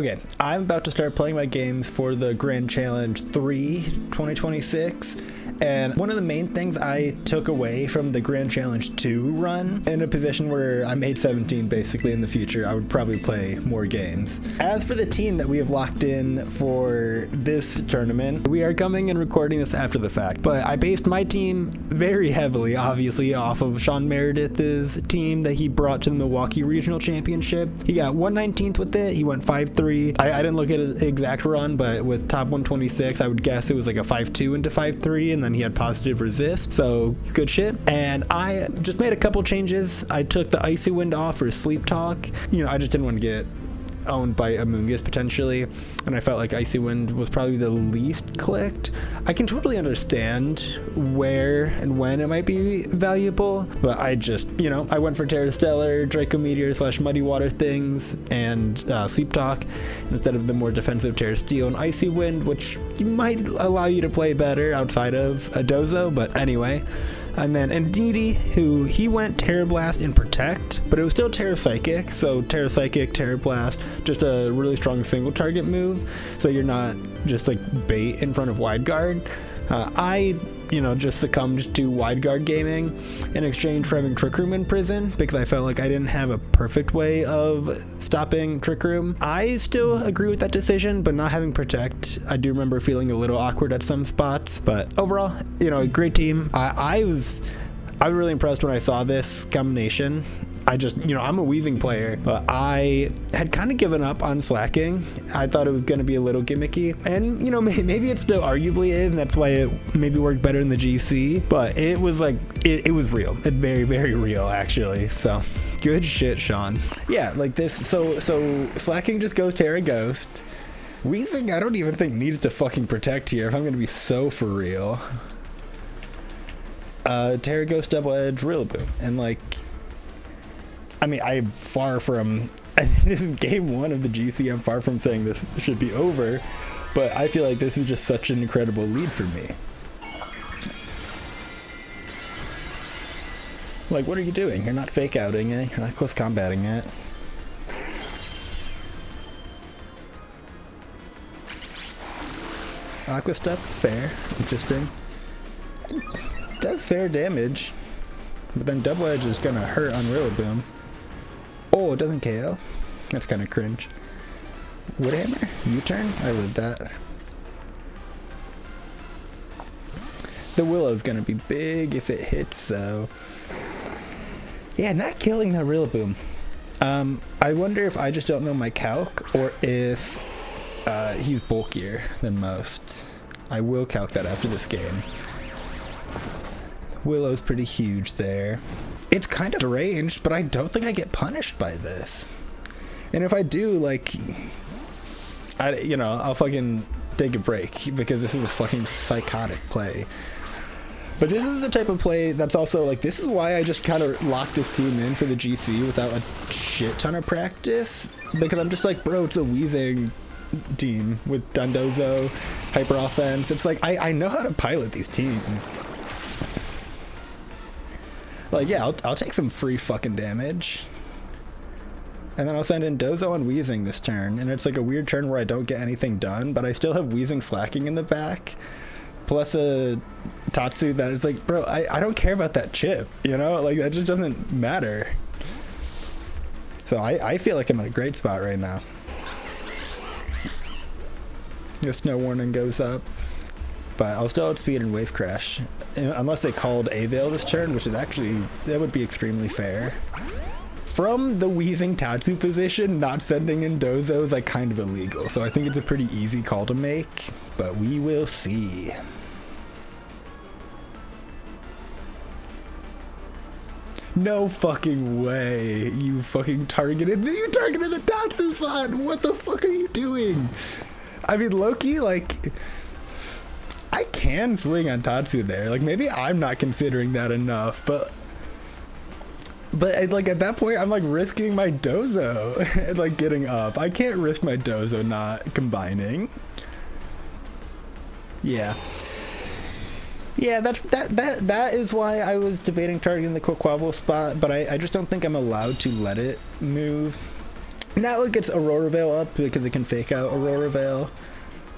Okay, I'm about to start playing my games for the Grand Challenge 3 2026. And one of the main things I took away from the Grand Challenge 2 run, in a position where I'm 8-17 basically in the future, I would probably play more games. As for the team that we have locked in for this tournament, we are coming and recording this after the fact, but I based my team very heavily, obviously, off of Sean Meredith's team that he brought to the Milwaukee Regional Championship. He got 119th with it, he went 5-3. I didn't look at his exact run, but with top 126, I would guess it was like a 5-2 into 5-3, and then he had positive resist, so good shit. And I just made a couple changes. I took the Icy Wind off for Sleep Talk. You know, I just didn't want to get owned by Amoongus potentially, and I felt like Icy Wind was probably the least clicked. I can totally understand where and when it might be valuable, but I just, you know, I went for Terra Stellar, Draco Meteor / Muddy Water things, and Sleep Talk instead of the more defensive Terra Steel and Icy Wind, which might allow you to play better outside of a Dozo, but anyway. And then Ndidi, who he went Terra Blast and Protect, but it was still Terra Psychic, so Terra Psychic, Terra Blast, just a really strong single target move, so you're not just like bait in front of Wide Guard. I, you know, just succumbed to Wide Guard gaming in exchange for having Trick Room in prison because I felt like I didn't have a perfect way of stopping Trick Room. I still agree with that decision, but not having Protect, I do remember feeling a little awkward at some spots. But overall, you know, great team. I was really impressed when I saw this combination. I just, you know, I'm a Weezing player, but I had kind of given up on Slaking. I thought it was going to be a little gimmicky, and, you know, maybe it still arguably is, and that's why it maybe worked better in the GC, but it was like, it was real. It very, very real, actually, so good shit, Sean. Yeah, like this, so Slaking just goes Terra Ghost. Weezing, I don't even think needed to fucking Protect here, if I'm going to be so for real. Terra Ghost Double Edge Rillaboom, and like, I mean, I'm far from, this is game 1 of the GC, I'm far from saying this should be over, but I feel like this is just such an incredible lead for me. Like, what are you doing? You're not fake outing it, you're not close combating it. Aqua Step, fair, interesting. Does fair damage, but then Double Edge is gonna hurt on Rillaboom. Oh, it doesn't KO. That's kind of cringe. Woodhammer? U-turn? I lived that. The Willow's gonna be big if it hits, so... yeah, not killing the Rillaboom. I wonder if I just don't know my calc, or if he's bulkier than most. I will calc that after this game. Willow's pretty huge there. It's kind of deranged, but I don't think I get punished by this. And if I do, like, you know, I'll fucking take a break because this is a fucking psychotic play. But this is the type of play that's also, like, this is why I just kind of locked this team in for the GC without a shit ton of practice. Because I'm just like, bro, it's a Weezing team with Dondozo, Hyper Offense. It's like, I know how to pilot these teams. Like, yeah, I'll take some free fucking damage. And then I'll send in Dozo and Weezing this turn. And it's like a weird turn where I don't get anything done, but I still have Weezing Slaking in the back. Plus a Tatsu that is like, bro, I don't care about that chip, you know? Like, that just doesn't matter. So I feel like I'm in a great spot right now. The Snow Warning goes up. But I'll still outspeed and Wave Crash. Unless they called A-Veil this turn, which is actually, that would be extremely fair. From the Weezing Tatsu position, not sending in Dozo is like kind of illegal. So I think it's a pretty easy call to make, but we will see. No fucking way. You fucking targeted the Tatsu slot. What the fuck are you doing? I mean, Loki, like, I can swing on Tatsu there. Like, maybe I'm not considering that enough, but like at that point, I'm like risking my Dozo and like getting up. I can't risk my Dozo not combining. Yeah. Yeah, that is why I was debating targeting the Quaquavel spot, but I just don't think I'm allowed to let it move. Now it gets Aurora Veil up because it can fake out Aurora Veil.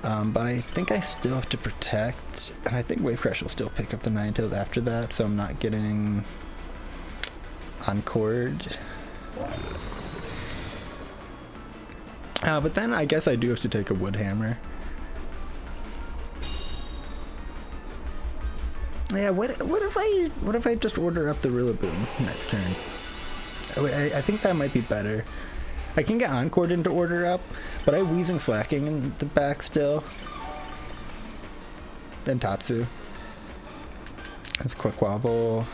But I think I still have to protect, and I think Wave Crash will still pick up the Ninetales after that, so I'm not getting encored. But then I guess I do have to take a Wood Hammer. Yeah, what if I just order up the Rillaboom next turn? I think that might be better. I can get Encored into order up, but I have Weezing Slaking in the back still. And Tatsu. That's Quaquaval.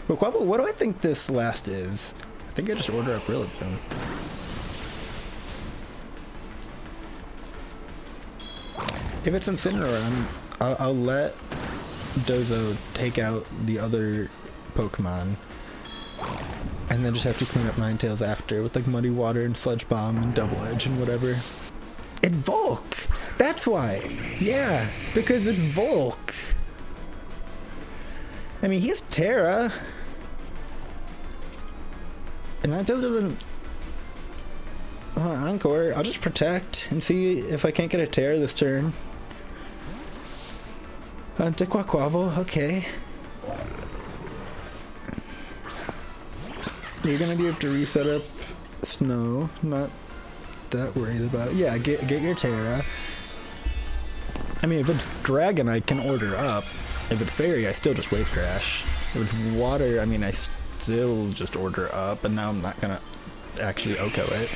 Quaquaval, what do I think this last is? I think I just order up Rillaboom. If it's Incineroar, I'll let Dozo take out the other Pokemon. And then just have to clean up Ninetales after with like Muddy Water and Sludge Bomb and Double Edge and whatever. It Volk! That's why! Yeah, because it's Volk! I mean, he has Terra. And Ninetales doesn't want Encore. I'll just protect and see if I can't get a Terra this turn. Quaquaval, okay. You're gonna be able to reset up Snow, not that worried about. Yeah, get your Terra. I mean, if it's Dragon, I can order up. If it's Fairy, I still just Wave Crash. If it's Water, I mean, I still just order up, and now I'm not gonna actually Oko it.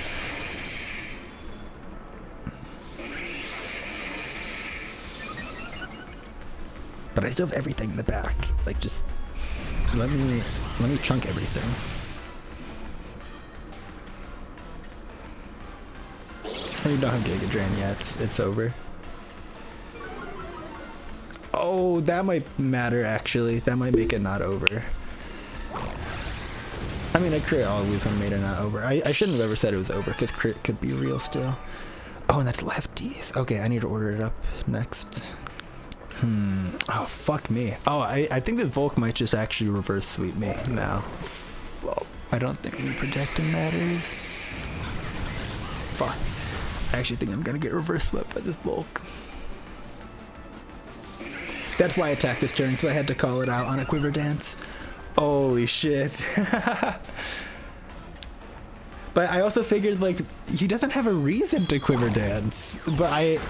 But I still have everything in the back. Like, just let me chunk everything. You don't have Giga Drain yet. It's over. Oh, that might matter actually. That might make it not over. I mean, I crit always when made it not over. I shouldn't have ever said it was over because crit could be real still. Oh, and that's lefties. Okay, I need to order it up next. Oh, fuck me. Oh, I think that Volk might just actually reverse sweep me now. Well, I don't think reprotecting matters. Fuck. I actually think I'm gonna get reverse swept by this Volk. That's why I attacked this turn, because I had to call it out on a Quiver Dance. Holy shit. But I also figured, like, he doesn't have a reason to Quiver Dance. But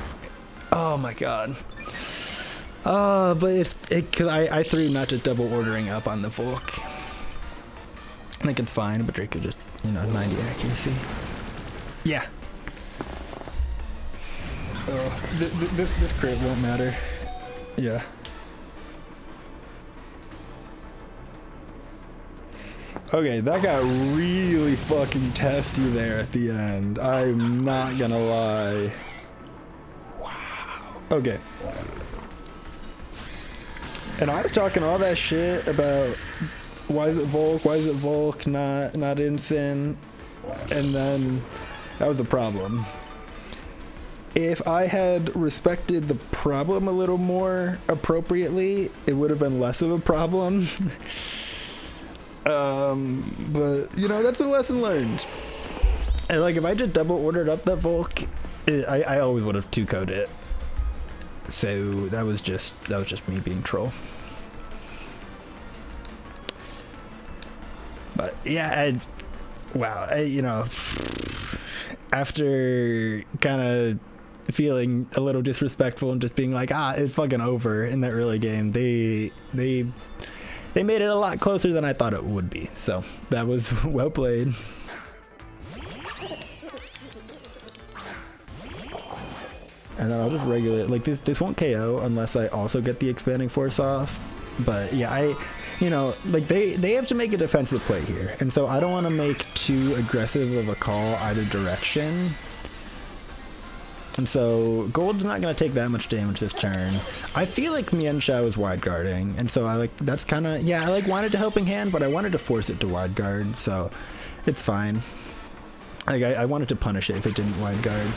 oh my god. But because I threw not just double ordering up on the Volk. I think it's fine, but Drake could just, 90 accuracy. Yeah. Oh, this crit won't matter. Yeah. Okay, that got really fucking testy there at the end. I'm not gonna lie. Wow. Okay. And I was talking all that shit about why is it Volk, not Incin, and then that was the problem. If I had respected the problem a little more appropriately, it would have been less of a problem. But that's a lesson learned. And like, if I just double ordered up that Volk, I always would have 2-coded it. So that was just me being troll. But yeah, after kind of feeling a little disrespectful and just being like, it's fucking over in the early game, they made it a lot closer than I thought it would be. So that was well played. And then I'll just regulate, like this won't KO unless I also get the Expanding Force off. But yeah, they have to make a defensive play here. And so I don't want to make too aggressive of a call either direction. And so Gold's not going to take that much damage this turn. I feel like Mienshao is wide guarding. And so I wanted to Helping Hand, but I wanted to force it to wide guard. So it's fine. Like I wanted to punish it if it didn't wide guard.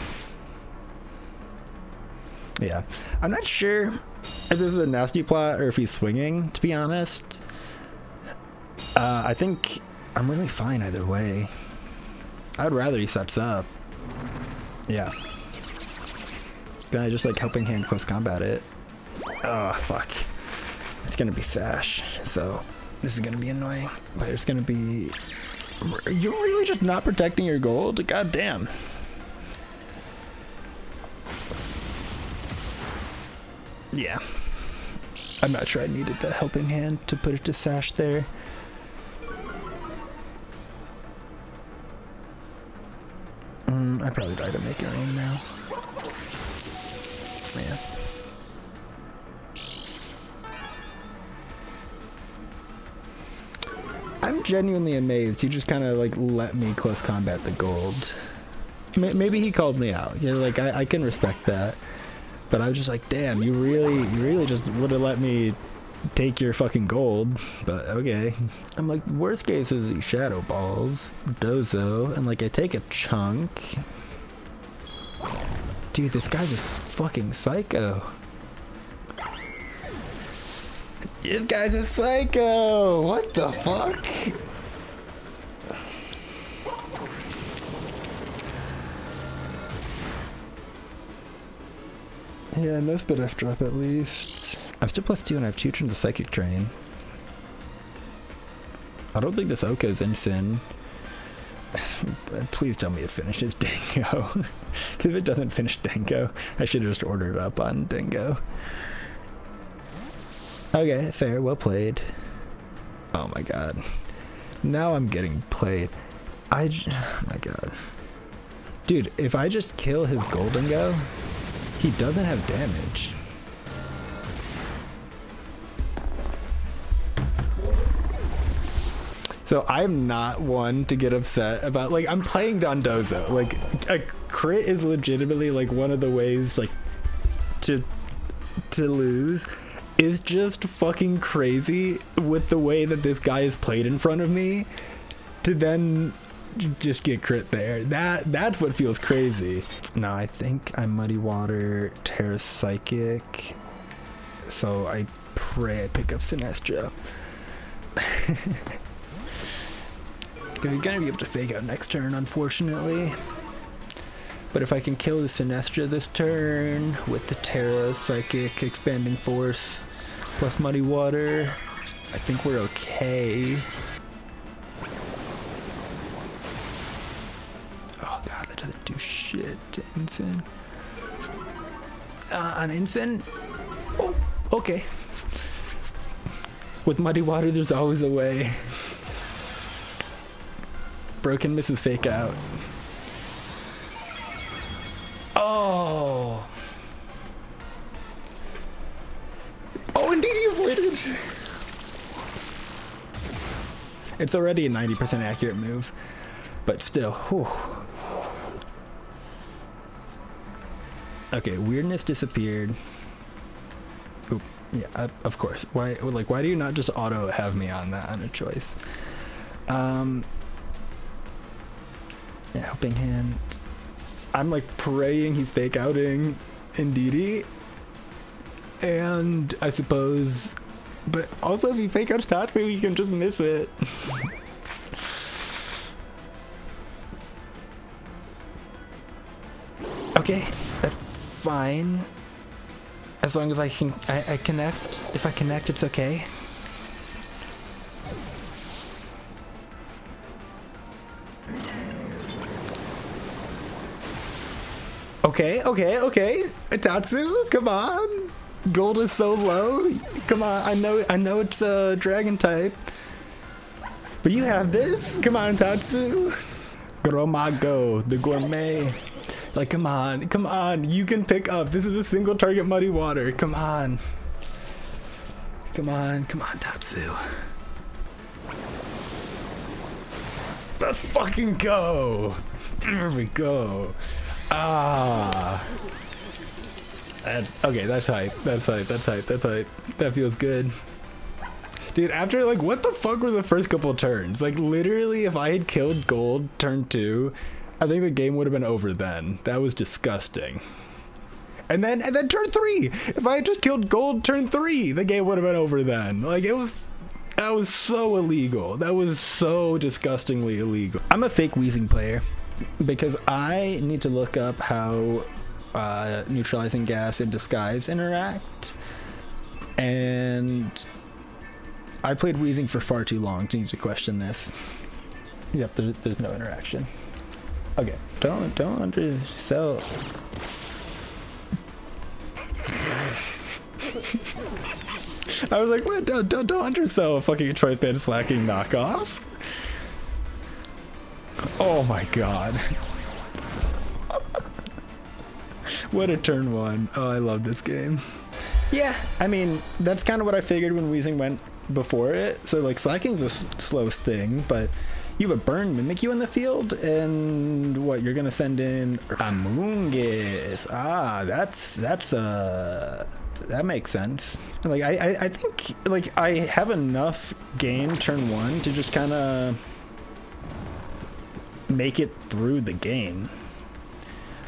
Yeah, I'm not sure if this is a nasty plot or if he's swinging, to be honest. I think I'm really fine either way. I'd rather he sets up. Yeah. Then I just like helping hand close combat it. Oh, fuck. It's gonna be Sash, so this is gonna be annoying. But there's gonna be... You're really just not protecting your gold? God damn. Yeah. I'm not sure I needed the helping hand to put it to Sash there. I probably died to make it rain now. Yeah. I'm genuinely amazed. You just kind of like let me close combat the gold. Maybe he called me out. You know, like I can respect that. But I was just like, damn, you really just would have let me take your fucking gold. But okay. I'm like, worst case is these shadow balls, Dozo, and like I take a chunk. Dude, this guy's a fucking psycho. This guy's a psycho! What the fuck? Yeah, no spit F drop at least. I'm still +2 and I have Tutor in the Psychic Train. I don't think this Oko's Ensign. Please tell me it finishes Dango. Because if it doesn't finish Dango, I should have just ordered it up on Dango. Okay, fair, well played. Oh my god. Now I'm getting played. Oh my god. Dude, if I just kill his Golden Go, he doesn't have damage. So I'm not one to get upset about, like, I'm playing Dondozo. Like, a crit is legitimately like one of the ways like to lose. Is just fucking crazy with the way that this guy is played in front of me to then just get crit there. That's what feels crazy. No, I think I'm Muddy Water, Terra Psychic, so I pray I pick up Sinestro. You're gonna be able to fake out next turn, unfortunately. But if I can kill the Sinestro this turn with the Terra Psychic Expanding Force plus Muddy Water, I think we're okay. Oh god, that doesn't do shit to Ensign. On Ensign? Oh, okay. With Muddy Water, there's always a way. Broken misses fake out. Oh. Oh, indeed he avoided. It's already a 90% accurate move, but still. Whew. Okay, weirdness disappeared. Oop, yeah, of course. Why do you not just auto have me on that on a choice? Yeah, helping hand. I'm like praying he's fake outing Indeedee. And I suppose, but also if he fake outs Tatsu, he can just miss it. Okay, that's fine. As long as I connect. If I connect, it's okay. Okay. Tatsu, come on. Gold is so low. Come on, I know it's a dragon type. But you have this. Come on, Tatsu. Gromago, the gourmet. Like, come on. You can pick up. This is a single target Muddy Water. Come on. Come on, Tatsu. Let's fucking go. There we go. Okay, that's hype. That feels good. Dude, after, like, what the fuck were the first couple turns? Like, literally, if I had killed gold turn 2, I think the game would have been over then. That was disgusting. And then turn 3! If I had just killed gold turn 3, the game would have been over then. Like, that was so illegal. That was so disgustingly illegal. I'm a fake Weezing player. because I need to look up how neutralizing gas and disguise interact, and I played Weezing for far too long to need to question this. Yep, there's no interaction. Okay, don't undersell. I was like, what? Don't undersell a fucking choice band Slaking knockoff. Oh my god. What a turn one. Oh, I love this game. Yeah, I mean, that's kind of what I figured when Weezing went before it. So like Slaking's a slow thing, but you have a burn mimic you in the field, and what, you're gonna send in Amoonguss. Ah, that makes sense. Like I think like I have enough game turn one to just kind of make it through the game.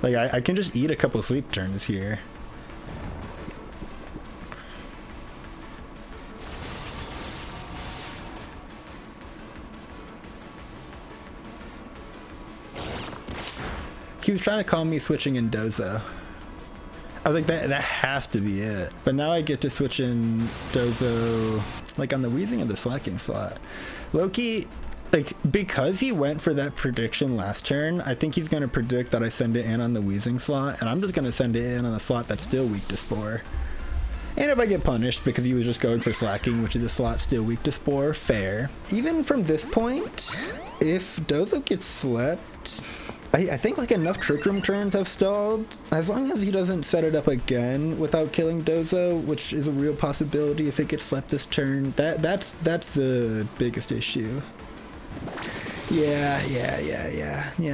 Like I can just eat a couple sleep turns here. He was trying to call me switching in Dozo. I was like, that has to be it. But now I get to switch in Dozo, like on the Weezing or the Slaking slot. Loki, like, because he went for that prediction last turn, I think he's going to predict that I send it in on the Weezing slot, and I'm just going to send it in on the slot that's still weak to Spore. And if I get punished because he was just going for Slaking, which is a slot still weak to Spore, fair. Even from this point, if Dozo gets slept, I think like enough Trick Room turns have stalled. As long as he doesn't set it up again without killing Dozo, which is a real possibility if it gets slept this turn, that's the biggest issue. Yeah,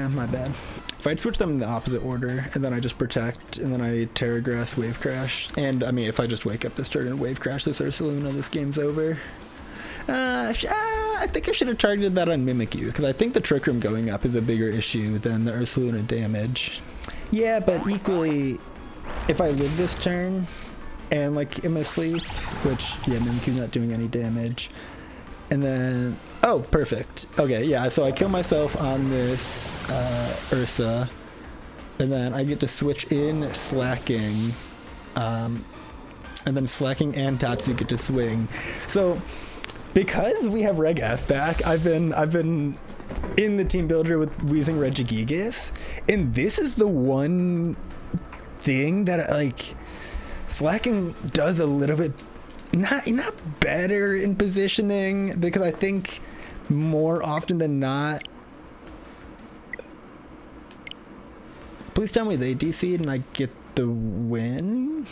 my bad. If I'd switch them in the opposite order, and then I just protect, and then I Terra Grass, Wave Crash, and I mean, if I just wake up this turn and Wave Crash this Ursaluna, this game's over. I think I should have targeted that on Mimikyu, because I think the Trick Room going up is a bigger issue than the Ursaluna damage. Yeah, but equally, if I live this turn, and like am asleep, which, yeah, Mimikyu's not doing any damage, and then, oh, perfect. Okay, yeah, so I kill myself on this Ursa, and then I get to switch in Slaking, and then Slaking and Tatsu get to swing. So, because we have Reg F back, I've been in the team builder with Weezing Regigigas, and this is the one thing that like Slaking does a little bit not better in positioning, because I think more often than not, please tell me they DC'd and I get the win.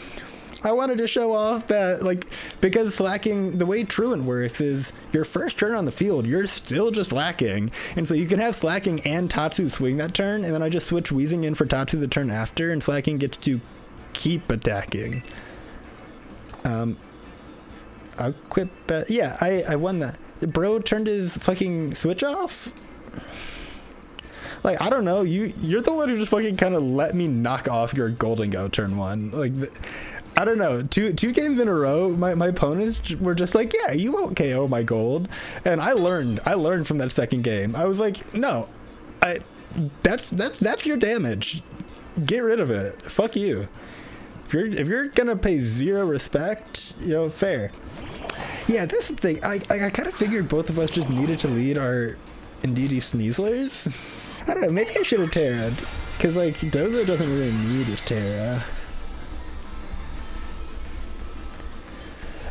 I wanted to show off that, like, because Slaking, the way Truant works is your first turn on the field, you're still just lacking. And so you can have Slaking and Tatsu swing that turn, and then I just switch Weezing in for Tatsu the turn after, and Slaking gets to keep attacking. I'll quit, yeah, I won that. The bro turned his fucking switch off? Like, I don't know, you're the one who just fucking kind of let me knock off your Golden Go turn one. Like, I don't know, two games in a row, my opponents were just like, yeah, you won't KO my gold. And I learned from that second game. I was like, no, that's your damage. Get rid of it. Fuck you. If you're gonna pay zero respect, you know, fair. Yeah, this is the thing. I kind of figured both of us just needed to lead our Indeedee Sneaslers. I don't know, maybe I should have Terra'd, because like Dozo doesn't really need his Terra.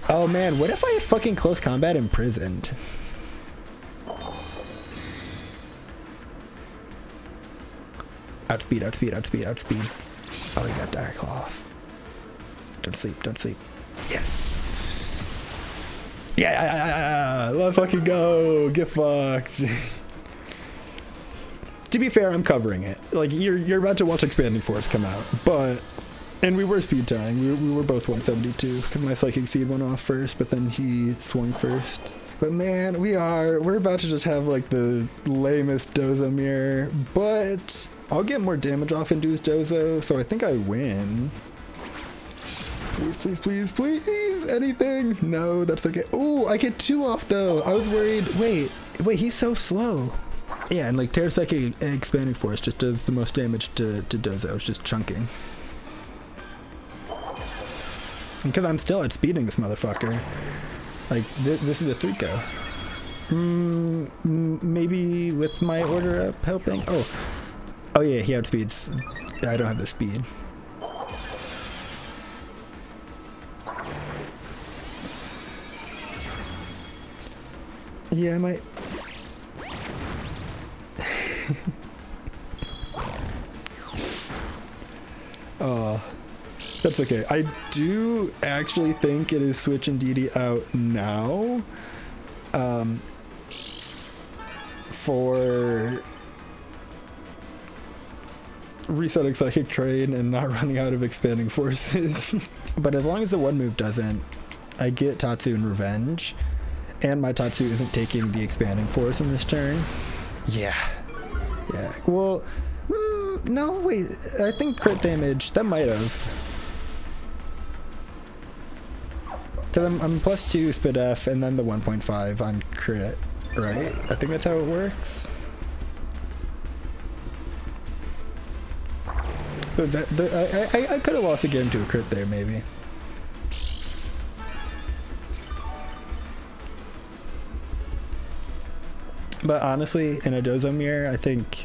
Oh man, what if I had fucking close combat imprisoned? Outspeed. Oh, you got Dire Cloth. Don't sleep. Yes. Yeah, let's fucking go. Get fucked. To be fair, I'm covering it. Like, you're about to watch Expanding Force come out, but... And we were speed tying. We were both 172, because my Psychic Seed went off first, but then he swung first. But man, we're about to just have like the lamest Dozo mirror, but I'll get more damage off Induced Dozo, so I think I win. Please, anything? No, that's okay. Ooh, I get 2 off though. I was worried. Wait, he's so slow. Yeah, and like Terraseki Expanding Force just does the most damage to Dozo. It's just chunking. Because I'm still outspeeding this motherfucker. Like, this is a 3-go. Maybe with my order up helping? Oh yeah, he outspeeds. I don't have the speed. Yeah, I might... That's okay. I do actually think it is Switch and DD out now. For resetting Psychic Train and not running out of expanding forces. But as long as the one move doesn't, I get Tatsu and Revenge. And my Tatsu isn't taking the expanding force in this turn. Yeah. Yeah. Well, no, wait. I think crit damage, that might have. Because I'm +2 Spid F and then the 1.5 on crit, right? I think that's how it works. So I could have lost a game to a crit there, maybe. But honestly, in a Dozo mirror, I think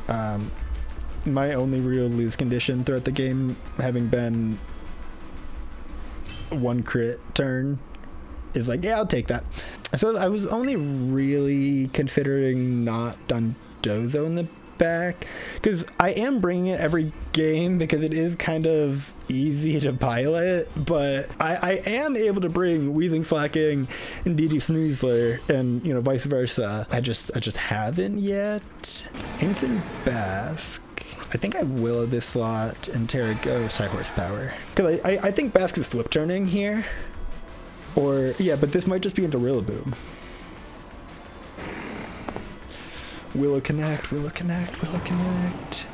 my only real lose condition throughout the game, having been one crit turn, is like, yeah, I'll take that. So I was only really considering not done Dozo in the back, because I am bringing it every game because it is kind of easy to pilot, but I am able to bring Weezing, Slaking, and DD Snoozler, and you know, vice versa. I just haven't yet. Instant Bask. I think I will this slot and Terra Ghost high horsepower. Because I think Bask is flip turning here. Or, yeah, but this might just be into Rillaboom. Willow Connect, Willow Connect, Willow Connect.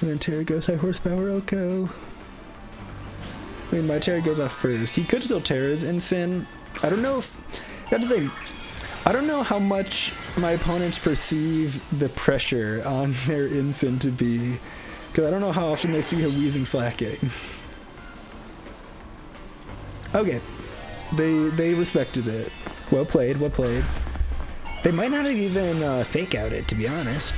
And then Terra Ghost high horsepower, Oko. I mean, my Terra goes off first. He could still Terra's Incin. I don't know if... I don't know how much my opponents perceive the pressure on their Incin to be, because I don't know how often they see her Weezing, Slaking. Okay, they respected it. Well played, well played. They might not have even fake out it, to be honest.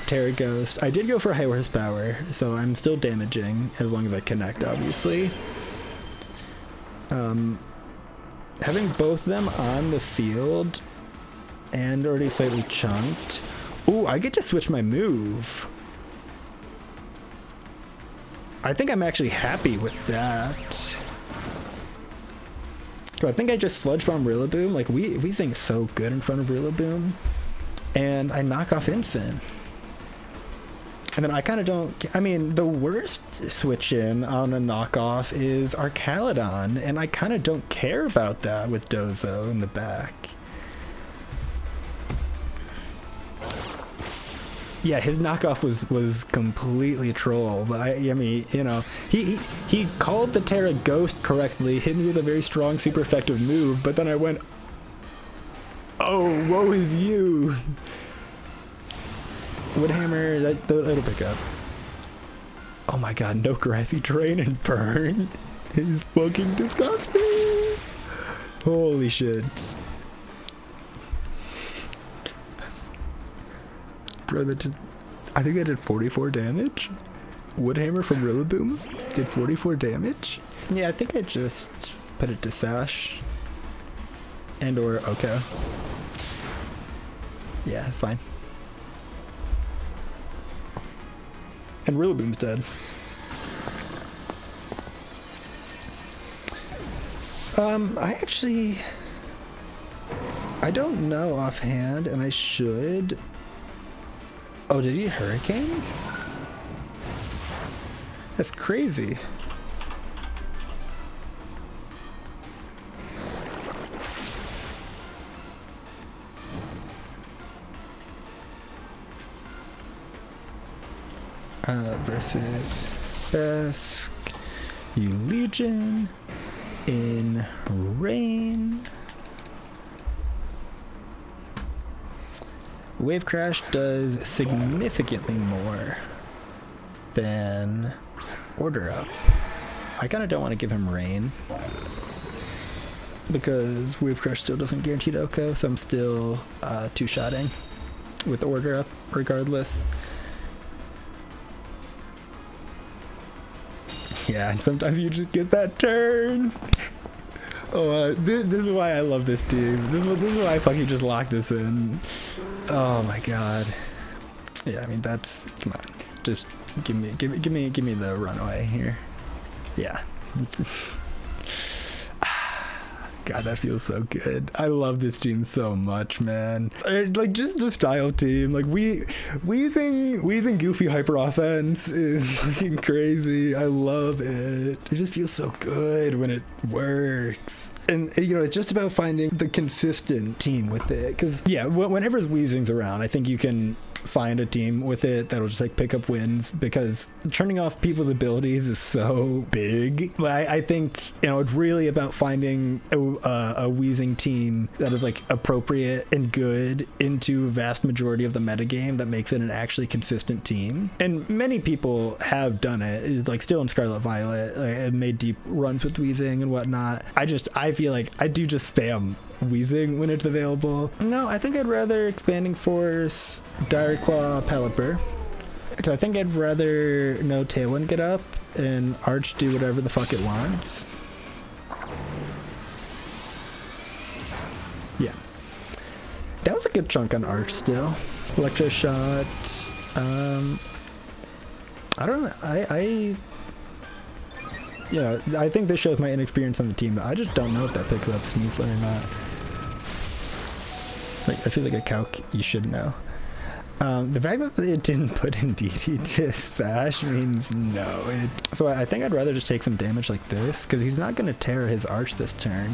Terra Ghost. I did go for high horsepower, so I'm still damaging as long as I connect, obviously. Having both them on the field and already slightly chunked. Ooh, I get to switch my move. I think I'm actually happy with that. So I think I just Sludge Bomb Rillaboom. Like, Weezing is so good in front of Rillaboom. And I knock off Incin. And then I kind of don't... I mean, the worst switch in on a knockoff is Arcaludon, and I kind of don't care about that with Dozo in the back. Yeah, his knockoff was completely troll, but I mean, you know, he called the Terra Ghost correctly, hit me with a very strong, super effective move, but then I went, oh, woe is you. Woodhammer, that'll pick up. Oh my god, no Grassy Terrain and Burn is fucking disgusting. Holy shit. Bro, I think that did 44 damage. Woodhammer from Rillaboom did 44 damage. Yeah, I think I just put it to Sash. And or, okay. Yeah, fine. And Rillaboom's dead. I don't know offhand, and I should. Oh, did he Hurricane? That's crazy. Versus Bask, you Legion in Rain. Wave Crash does significantly more than Order Up. I kind of don't want to give him Rain because Wave Crash still doesn't guarantee the Oko, so I'm still two-shotting with Order Up regardless. Yeah, sometimes you just get that turn. Oh, this is why I love this team. This is why I fucking just locked this in. Oh my god. Yeah, I mean that's, come on, just give me the runaway here. Yeah. God, that feels so good. I love this team so much, man. Like, just the style team. Like, Weezing goofy hyper offense is fucking crazy. I love it. It just feels so good when it works. And, you know, it's just about finding the consistent team with it. Because, yeah, whenever Weezing's around, I think you can find a team with it that'll just like pick up wins, because turning off people's abilities is so big. I think, you know, it's really about finding a Weezing team that is like appropriate and good into a vast majority of the metagame that makes it an actually consistent team. And many people have done it. It's like still in Scarlet Violet, like, made deep runs with Weezing and whatnot. I feel like I do just spam Weezing when it's available. No, I think I'd rather Expanding Force, Dire Claw, Pelipper. Because I think I'd rather no Tailwind get up and Arch do whatever the fuck it wants. Yeah. That was a good chunk on Arch still. Electro Shot. I don't know. Yeah, I think this shows my inexperience on the team. I just don't know if that picks up Sneasler or not. Like, I feel like a calc you should know. The fact that it didn't put in DD to Sash means no. So I think I'd rather just take some damage like this, because he's not going to Terra his Arch this turn.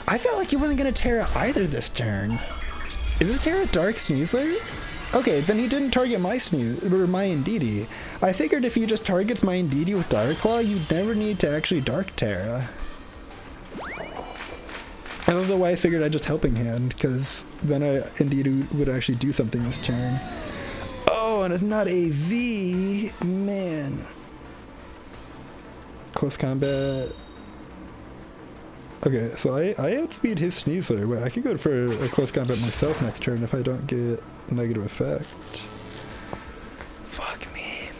I felt like he wasn't going to Terra either this turn. Is this Terra Dark Sneasler? Okay, then he didn't target my Indeedee. I figured if he just targets my Indeedee with Dire Claw, you'd never need to actually Dark Terra. I don't know why I figured I'd just Helping Hand, because then Indeedee would actually do something this turn. Oh, and it's not AV. Man. Close combat. Okay, so I outspeed his Sneasler. Wait, I could go for a close combat myself next turn if I don't get a negative effect. Fuck me.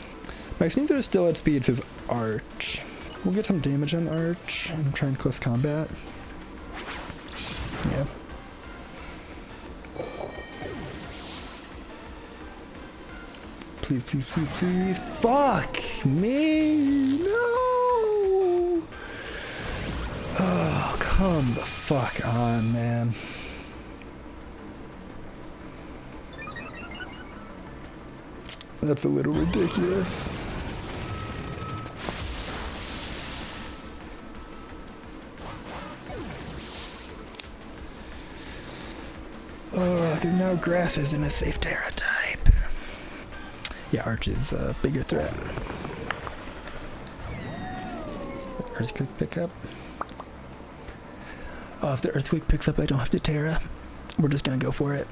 My Sneasler still outspeeds his Arch. We'll get some damage on Arch and try and close combat. Yeah. Please, please, please, please. Fuck me. No. Oh, come the fuck on, man. That's a little ridiculous. Oh, because now Grass isn't a safe Terra type. Yeah, Arch is a bigger threat. Earthquake pickup. Oh, if the Earthquake picks up, I don't have to Terra. We're just gonna go for it.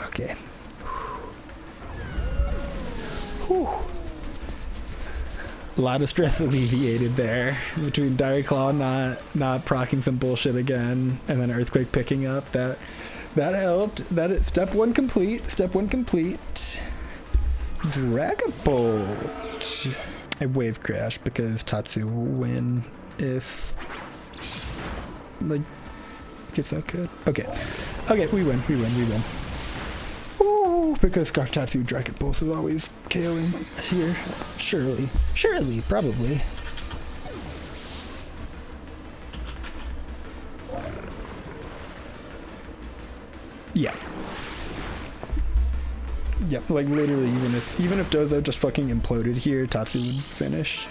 Okay. Whew. A lot of stress alleviated there between Dire Claw not proccing some bullshit again, and then Earthquake picking up. That helped. Step one complete. Step one complete. Dragapult. I Wave Crash because Tatsu will win if like gets that good. Okay, we win. Ooh, because Scarf Tatsu Dragapult is always KOing here. Surely, probably. Yeah. Yep, like literally, even if Dozo just fucking imploded here, Tatsu would finish.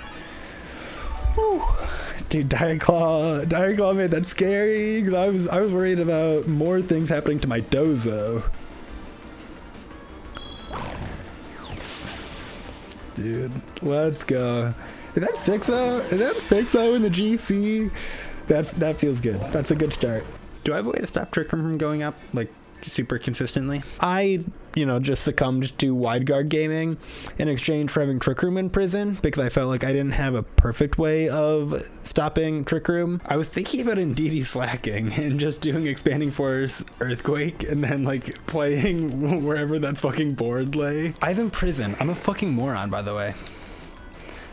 Whew. Dude, Dire Claw made that scary, because I was worried about more things happening to my Dozo. dude. Let's go. Is that 6-0? Is that 6-0 in the GC? That feels good. That's a good start. Do I have a way to stop Trick Room from going up, like, super consistently? I, just succumbed to wide guard gaming in exchange for having Trick Room in prison because I felt like I didn't have a perfect way of stopping Trick Room. I was thinking about Indeedee Slaking and just doing Expanding Force Earthquake and then, like, playing wherever that fucking board lay. I have Imprison. I'm a fucking moron, by the way.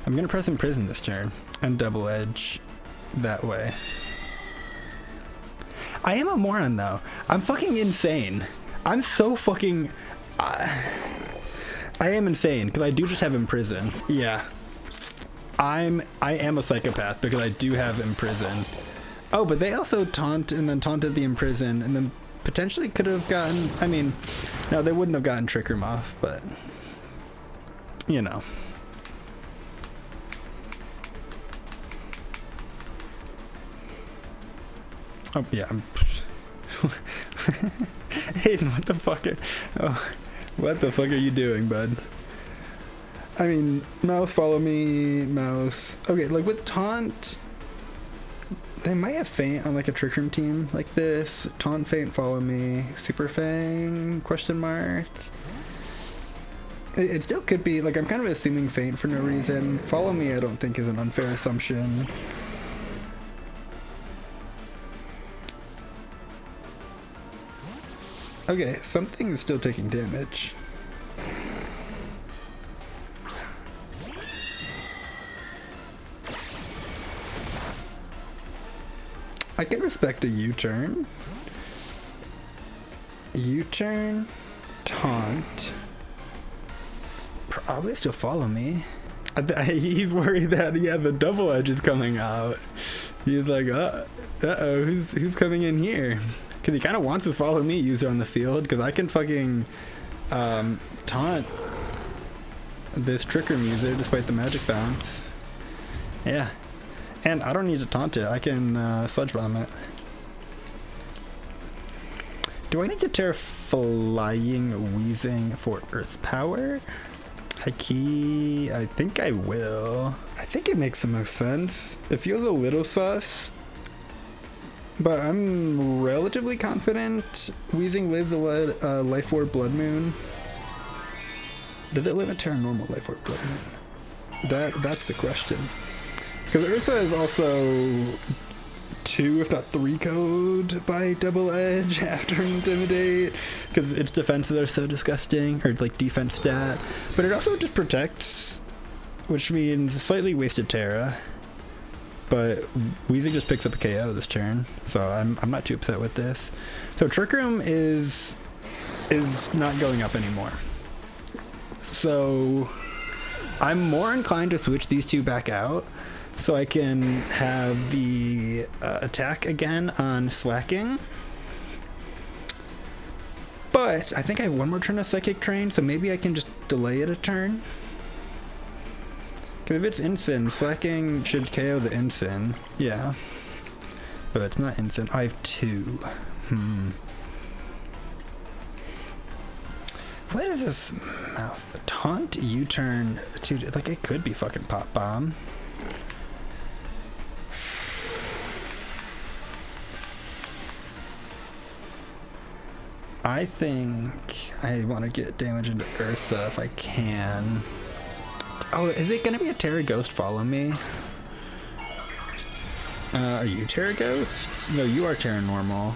I'm gonna press Imprison this turn and double edge that way. I am a moron though. I'm fucking insane. I'm so fucking... I am insane because I do just have Imprison. Yeah. I am a psychopath because I do have Imprison. Oh, but they also taunt and then taunted the Imprison and then potentially could have gotten... I mean, no, they wouldn't have gotten Trick Room off, but... Oh, yeah, I'm... Hayden, what the fuck are you doing, bud? I mean, mouse, follow me, mouse. Okay, like with taunt, they might have feint on like a Trick Room team like this. Taunt, feint, follow me, super fang, question mark. It still could be, like I'm kind of assuming feint for no reason. Follow me I don't think is an unfair assumption. Okay, something is still taking damage. I can respect a U-turn. U-turn, taunt. Probably still follow me. He's worried that, yeah, the double edge is coming out. He's like, uh-oh, who's coming in here? Because he kind of wants to follow me user on the field, because I can fucking taunt this Trick Room user despite the magic bounce. Yeah. And I don't need to taunt it. I can sludge bomb it. Do I need to tear Flying Weezing for Earth Power? High key, I think I will. I think it makes the most sense. It feels a little sus, but I'm relatively confident Weezing lives a Life Orb Blood Moon. Does it live a Terra Normal Life Orb Blood Moon? That's the question. Because Ursa is also 2, if not 3 code by Double Edge after Intimidate, because its defenses are so disgusting, or like defense stat. But it also just protects, which means slightly wasted Terra. But Weezing just picks up a KO this turn, so I'm not too upset with this. So Trick Room is not going up anymore. So I'm more inclined to switch these two back out, so I can have the attack again on Slaking. But I think I have one more turn of Psychic Train, so maybe I can just delay it a turn. Because if it's Ensign, Slaking should KO the Ensign. Yeah. But it's not Ensign. I have 2. What is this mouse? A taunt U-turn? Dude, like it could be fucking Pop Bomb. I think I want to get damage into Ursa if I can. Oh, is it going to be a Terra Ghost follow me? Are you Terra Ghost? No, you are Terra Normal.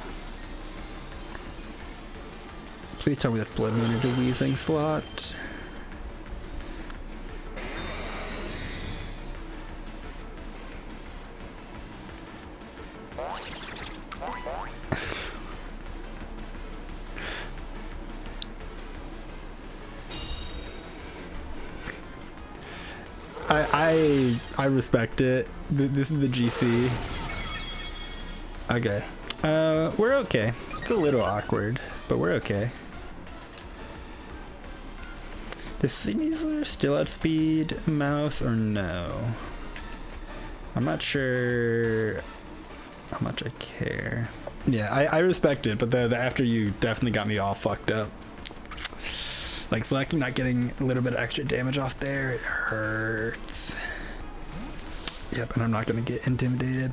Please tell me that Blood Moon into Weezing slot. I respect it. This is the GC. Okay. We're okay. It's a little awkward, but we're okay. Does Caesar still outspeed mouse or no? I'm not sure how much I care. Yeah, I respect it, but the after you definitely got me all fucked up. Like Slaking not getting a little bit of extra damage off there, it hurts. Yep, and I'm not gonna get intimidated.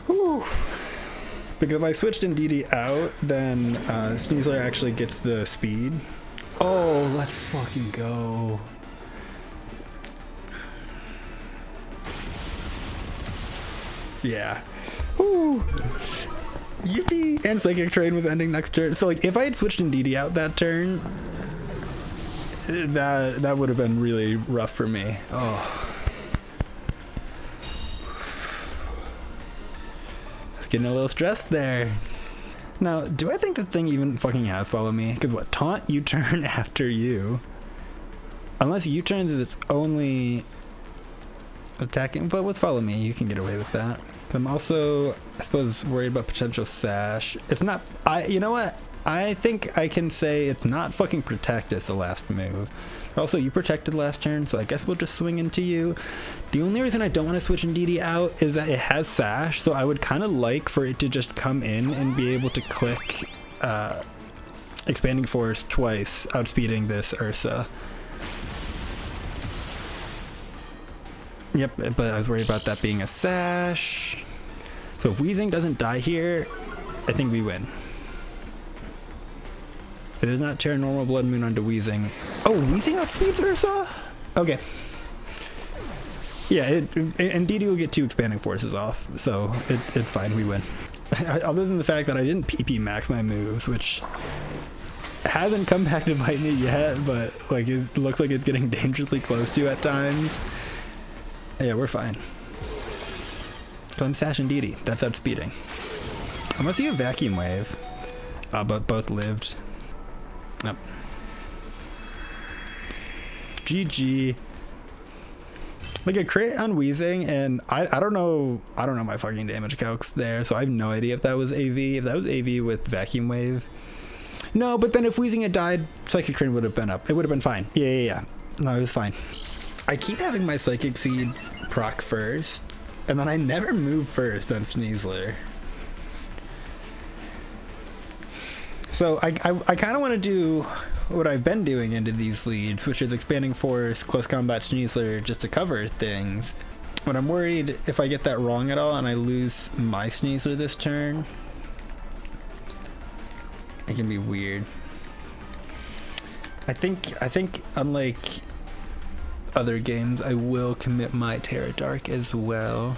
Whew. Because if I switched Indeedee out, then Sneasler actually gets the speed. Oh, let's fucking go. Yeah. Woo. Yippee! And Psychic Train was ending next turn. So like if I had switched Indeedee out that turn, that would have been really rough for me. Oh. Getting a little stressed there. Now, do I think this thing even fucking has follow me? Because what, taunt U-turn after you? Unless U-turns is its only attacking, but with follow me, you can get away with that. I'm also, I suppose, worried about potential sash. It's not, you know what? I think I can say it's not fucking protect as the last move. Also, you protected last turn, so I guess we'll just swing into you. The only reason I don't want to switch Indeedee out is that it has sash, so I would kind of like for it to just come in and be able to click Expanding Force twice, outspeeding this Ursa. Yep, but I was worried about that being a sash. So if Weezing doesn't die here, I think we win. It is not Terra Normal Blood Moon onto Weezing. Oh, Weezing outspeeds Ursa? Okay. Yeah, Indeedee will get 2 Expanding Forces off, so it's fine, we win. Other than the fact that I didn't PP max my moves, which hasn't come back to bite me yet, but like it looks like it's getting dangerously close to at times. Yeah, we're fine. So I'm Sash Indeedee. That's outspeeding. Unless you have Vacuum Wave. But both lived. Yep. GG. Like a crit on Weezing, and I don't know my fucking damage calcs there, so I have no idea if that was AV. If that was AV with Vacuum Wave. No, but then if Weezing had died, Psychic Train would have been up. It would have been fine. Yeah. No, it was fine. I keep having my Psychic Seeds proc first, and then I never move first on Sneasler. So I kind of want to do what I've been doing into these leads, which is Expanding Force, Close Combat Sneasler, just to cover things. But I'm worried if I get that wrong at all and I lose my Sneasler this turn, it can be weird. I think unlike other games, I will commit my Terra Dark as well.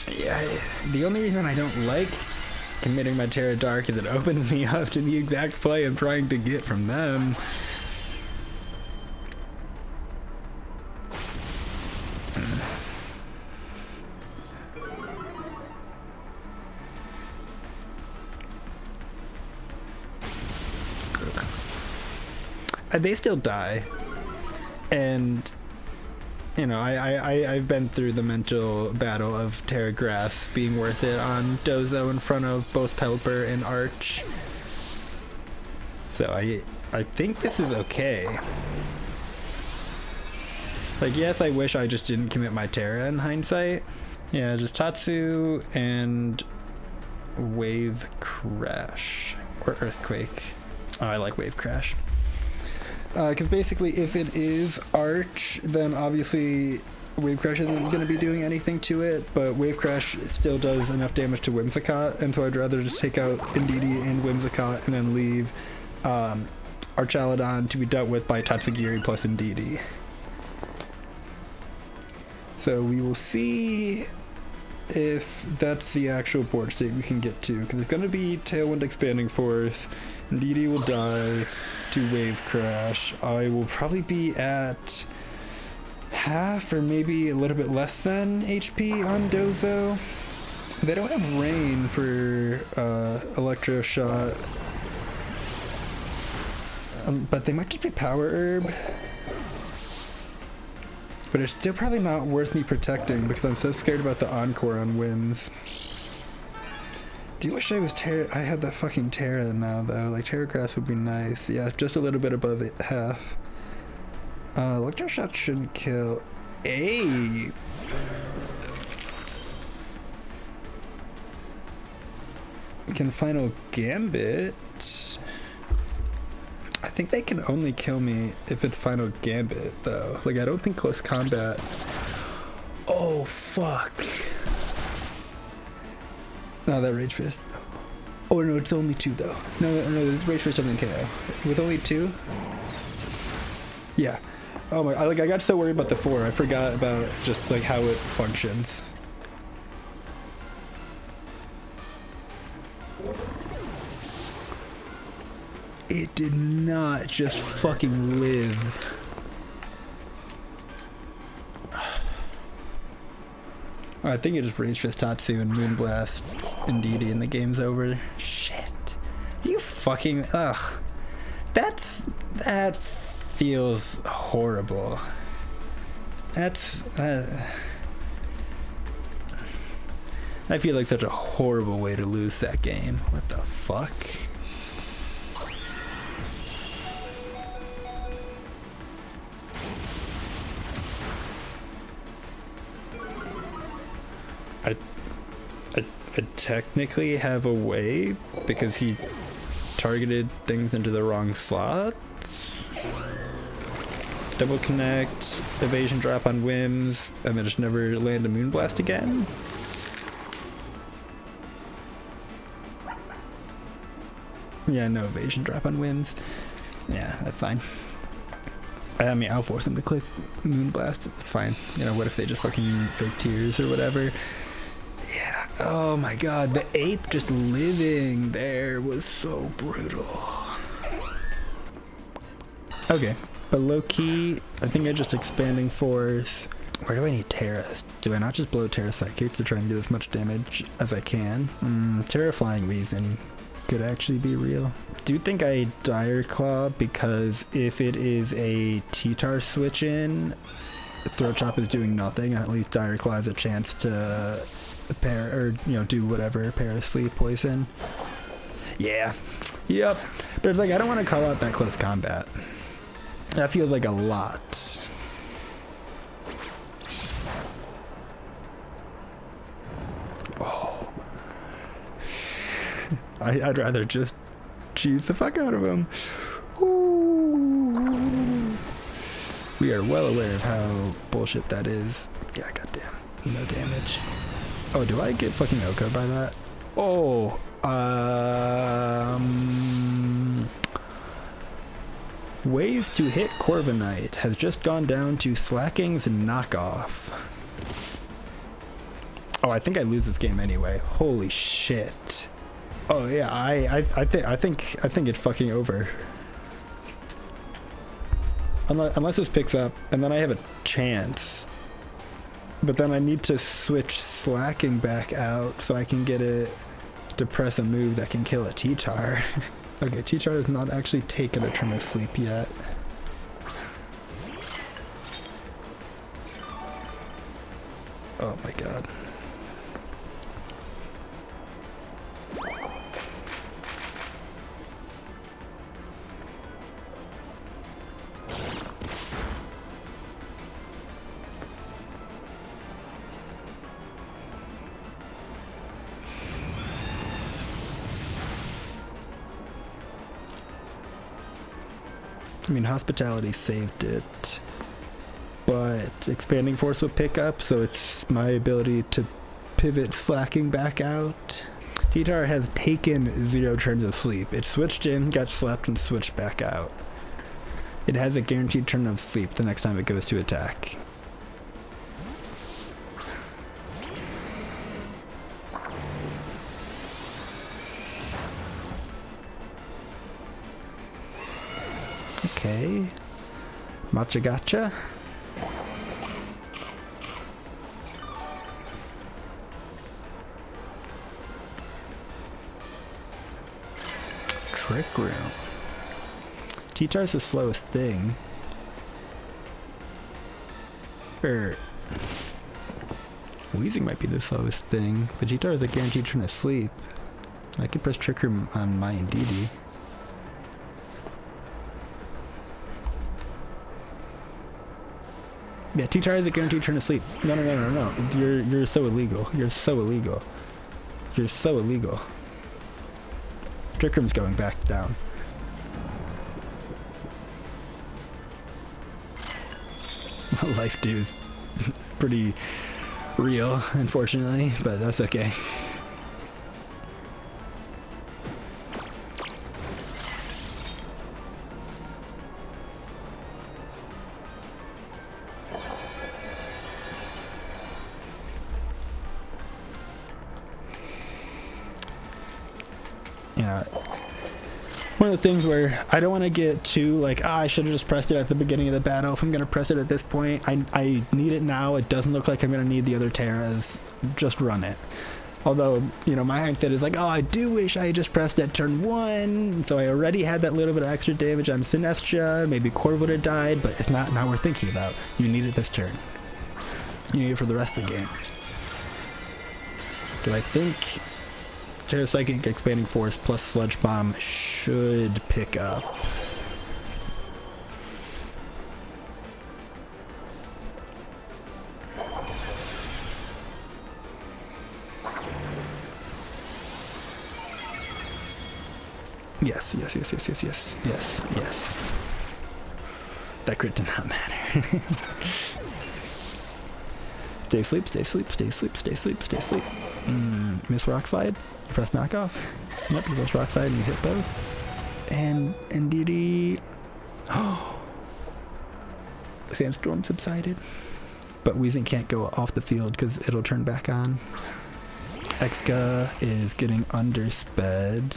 Yeah, the only reason I don't like committing my Terra Dark is it opens me up to the exact play I'm trying to get from them. They still die, and you know, I've been through the mental battle of Terra Grass being worth it on Dozo in front of both Pelipper and Arch. So I think this is okay. Like, yes, I wish I just didn't commit my Terra in hindsight. Yeah, just Tatsu and Wave Crash. Or Earthquake. Oh, I like Wave Crash. Because basically, if it is Arch, then obviously Wave Crash isn't going to be doing anything to it, but Wave Crash still does enough damage to Whimsicott, and so I'd rather just take out Indeedee and Whimsicott and then leave Archaladon to be dealt with by Tatsugiri plus Indeedee. So we will see if that's the actual board state we can get to, because it's going to be Tailwind Expanding Force, Indeedee will die to Wave Crash. I will probably be at half or maybe a little bit less than HP on Dozo. They don't have Rain for Electroshot, but they might just be Power Herb. But it's still probably not worth me protecting because I'm so scared about the Encore on Whims. Do you wish I was Terra? I had that fucking Terra now though. Like Terra Grass would be nice. Yeah, just a little bit above it, half. Electroshot shouldn't kill. Hey. can final gambit. I think they can only kill me if it's final gambit though. Like I don't think close combat. Oh fuck. No, that rage fist. Oh no, it's only 2 though. No, rage fist doesn't KO. With only 2? Yeah. Oh my, I got so worried about the 4, I forgot about just like how it functions. It did not just fucking live. Oh, I think it just Rage Fist Tatsu and Moonblast and DD and the game's over. Shit. You fucking, ugh. That feels horrible. That's, I feel like such a horrible way to lose that game. What the fuck? I technically have a way because he targeted things into the wrong slots. Double connect, evasion drop on whims, and then just never land a Moonblast again. Yeah, no evasion drop on whims. Yeah, that's fine. I mean, I'll force them to click Moonblast. It's fine. You know, what if they just fucking fake tears or whatever? Yeah. Oh my god, the ape just living there was so brutal. Okay, but low key, I think I just expanding force. Where do I need Terras? Do I not just blow Terra Psychic to try and do as much damage as I can? Terrifying Weezing could actually be real. Do you think I Dire Claw because if it is a T-Tar switch in, Throat Chop is doing nothing, and at least Dire Claw has a chance to pair, or you know, do whatever, Parasleep, Poison. Yeah, yep. But like, I don't want to call out that close combat. That feels like a lot. Oh. I'd rather just cheese the fuck out of him. Ooh. We are well aware of how bullshit that is. Yeah, goddamn. No damage. Oh, do I get fucking OHKO'd by that? Oh, ways to hit Corviknight has just gone down to Slaking's knockoff. Oh, I think I lose this game anyway. Holy shit. Oh yeah, I think it's fucking over. Unless this picks up, and then I have a chance. But then I need to switch Slaking back out so I can get it to press a move that can kill a T-Tar. Okay, T-Tar has not actually taken a turn of sleep yet. Oh my god. I mean, Hospitality saved it, but Expanding Force will pick up, so it's my ability to pivot Slaking back out. T-Tar has taken 0 turns of sleep. It switched in, got slept, and switched back out. It has a guaranteed turn of sleep the next time it goes to attack. Okay, Matcha Gotcha. Trick Room. T-Tar's the slowest thing. Weezing might be the slowest thing, but T-Tar is a guaranteed turn of sleep. I can press Trick Room on my and DD. Yeah, T-Tar is a guaranteed turn to sleep. No. You're so illegal. You're so illegal. You're so illegal. Trick Room's going back down. Life dude's pretty real, unfortunately, but that's okay. Yeah. One of the things where I don't want to get too like, I should have just pressed it at the beginning of the battle. If I'm going to press it at this point, I need it now. It doesn't look like I'm going to need the other Terras. Just run it. Although, you know, my mindset is like, oh, I do wish I had just pressed at turn 1. So I already had that little bit of extra damage on Sinestria. Maybe Corv would have died, but it's not worth thinking about. You need it this turn. You need it for the rest of the game. Because I think Terra Psychic Expanding Force plus Sludge Bomb should pick up. Yes. That crit did not matter. Stay asleep. Miss Rock Slide. You press knockoff. Nope, you press Rock Slide and you hit both. And NDD. Oh! Sandstorm subsided. But Weezing can't go off the field because it'll turn back on. Exca is getting undersped.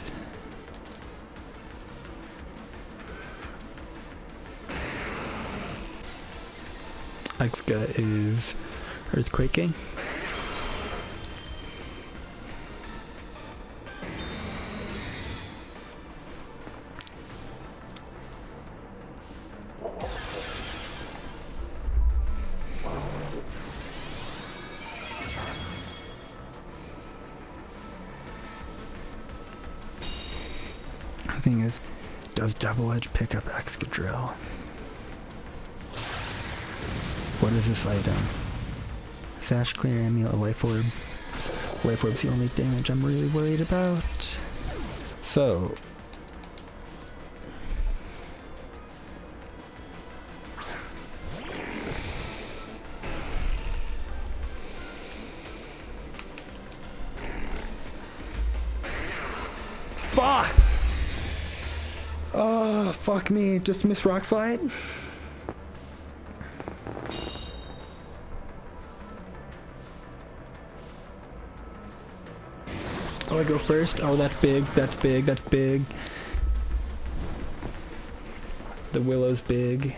Exca is earthquaking. The thing is, does Double Edge pick up Excadrill? What is this item? Sash, Clear, Amulet, Life Orb. Life Orb's the only damage I'm really worried about. So. Fuck! Oh, fuck me. Just missed Rock Slide? Oh, I go first? Oh, that's big. The Willow's big.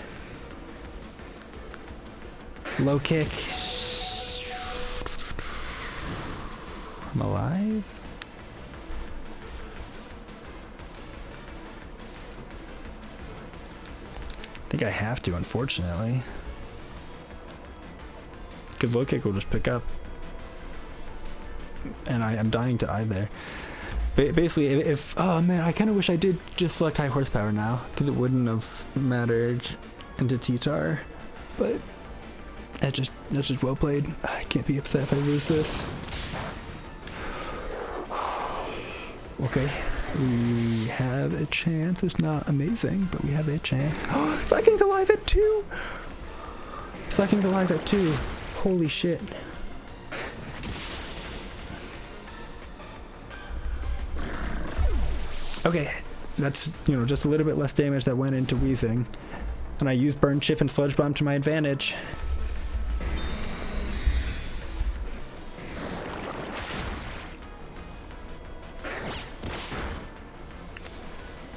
Low kick. I'm alive? I think I have to, unfortunately. Because low kick will just pick up. And I'm dying to either. Basically, if oh man, I kind of wish I did just select high horsepower now, because it wouldn't have mattered into T-Tar. But that's just well played. I can't be upset if I lose this. Okay, we have a chance. It's not amazing, but we have a chance. Oh, Slaking's alive at 2. Slaking's alive at 2. Holy shit. Okay, that's, you know, just a little bit less damage that went into Weezing. And I used Burn Chip and Sludge Bomb to my advantage.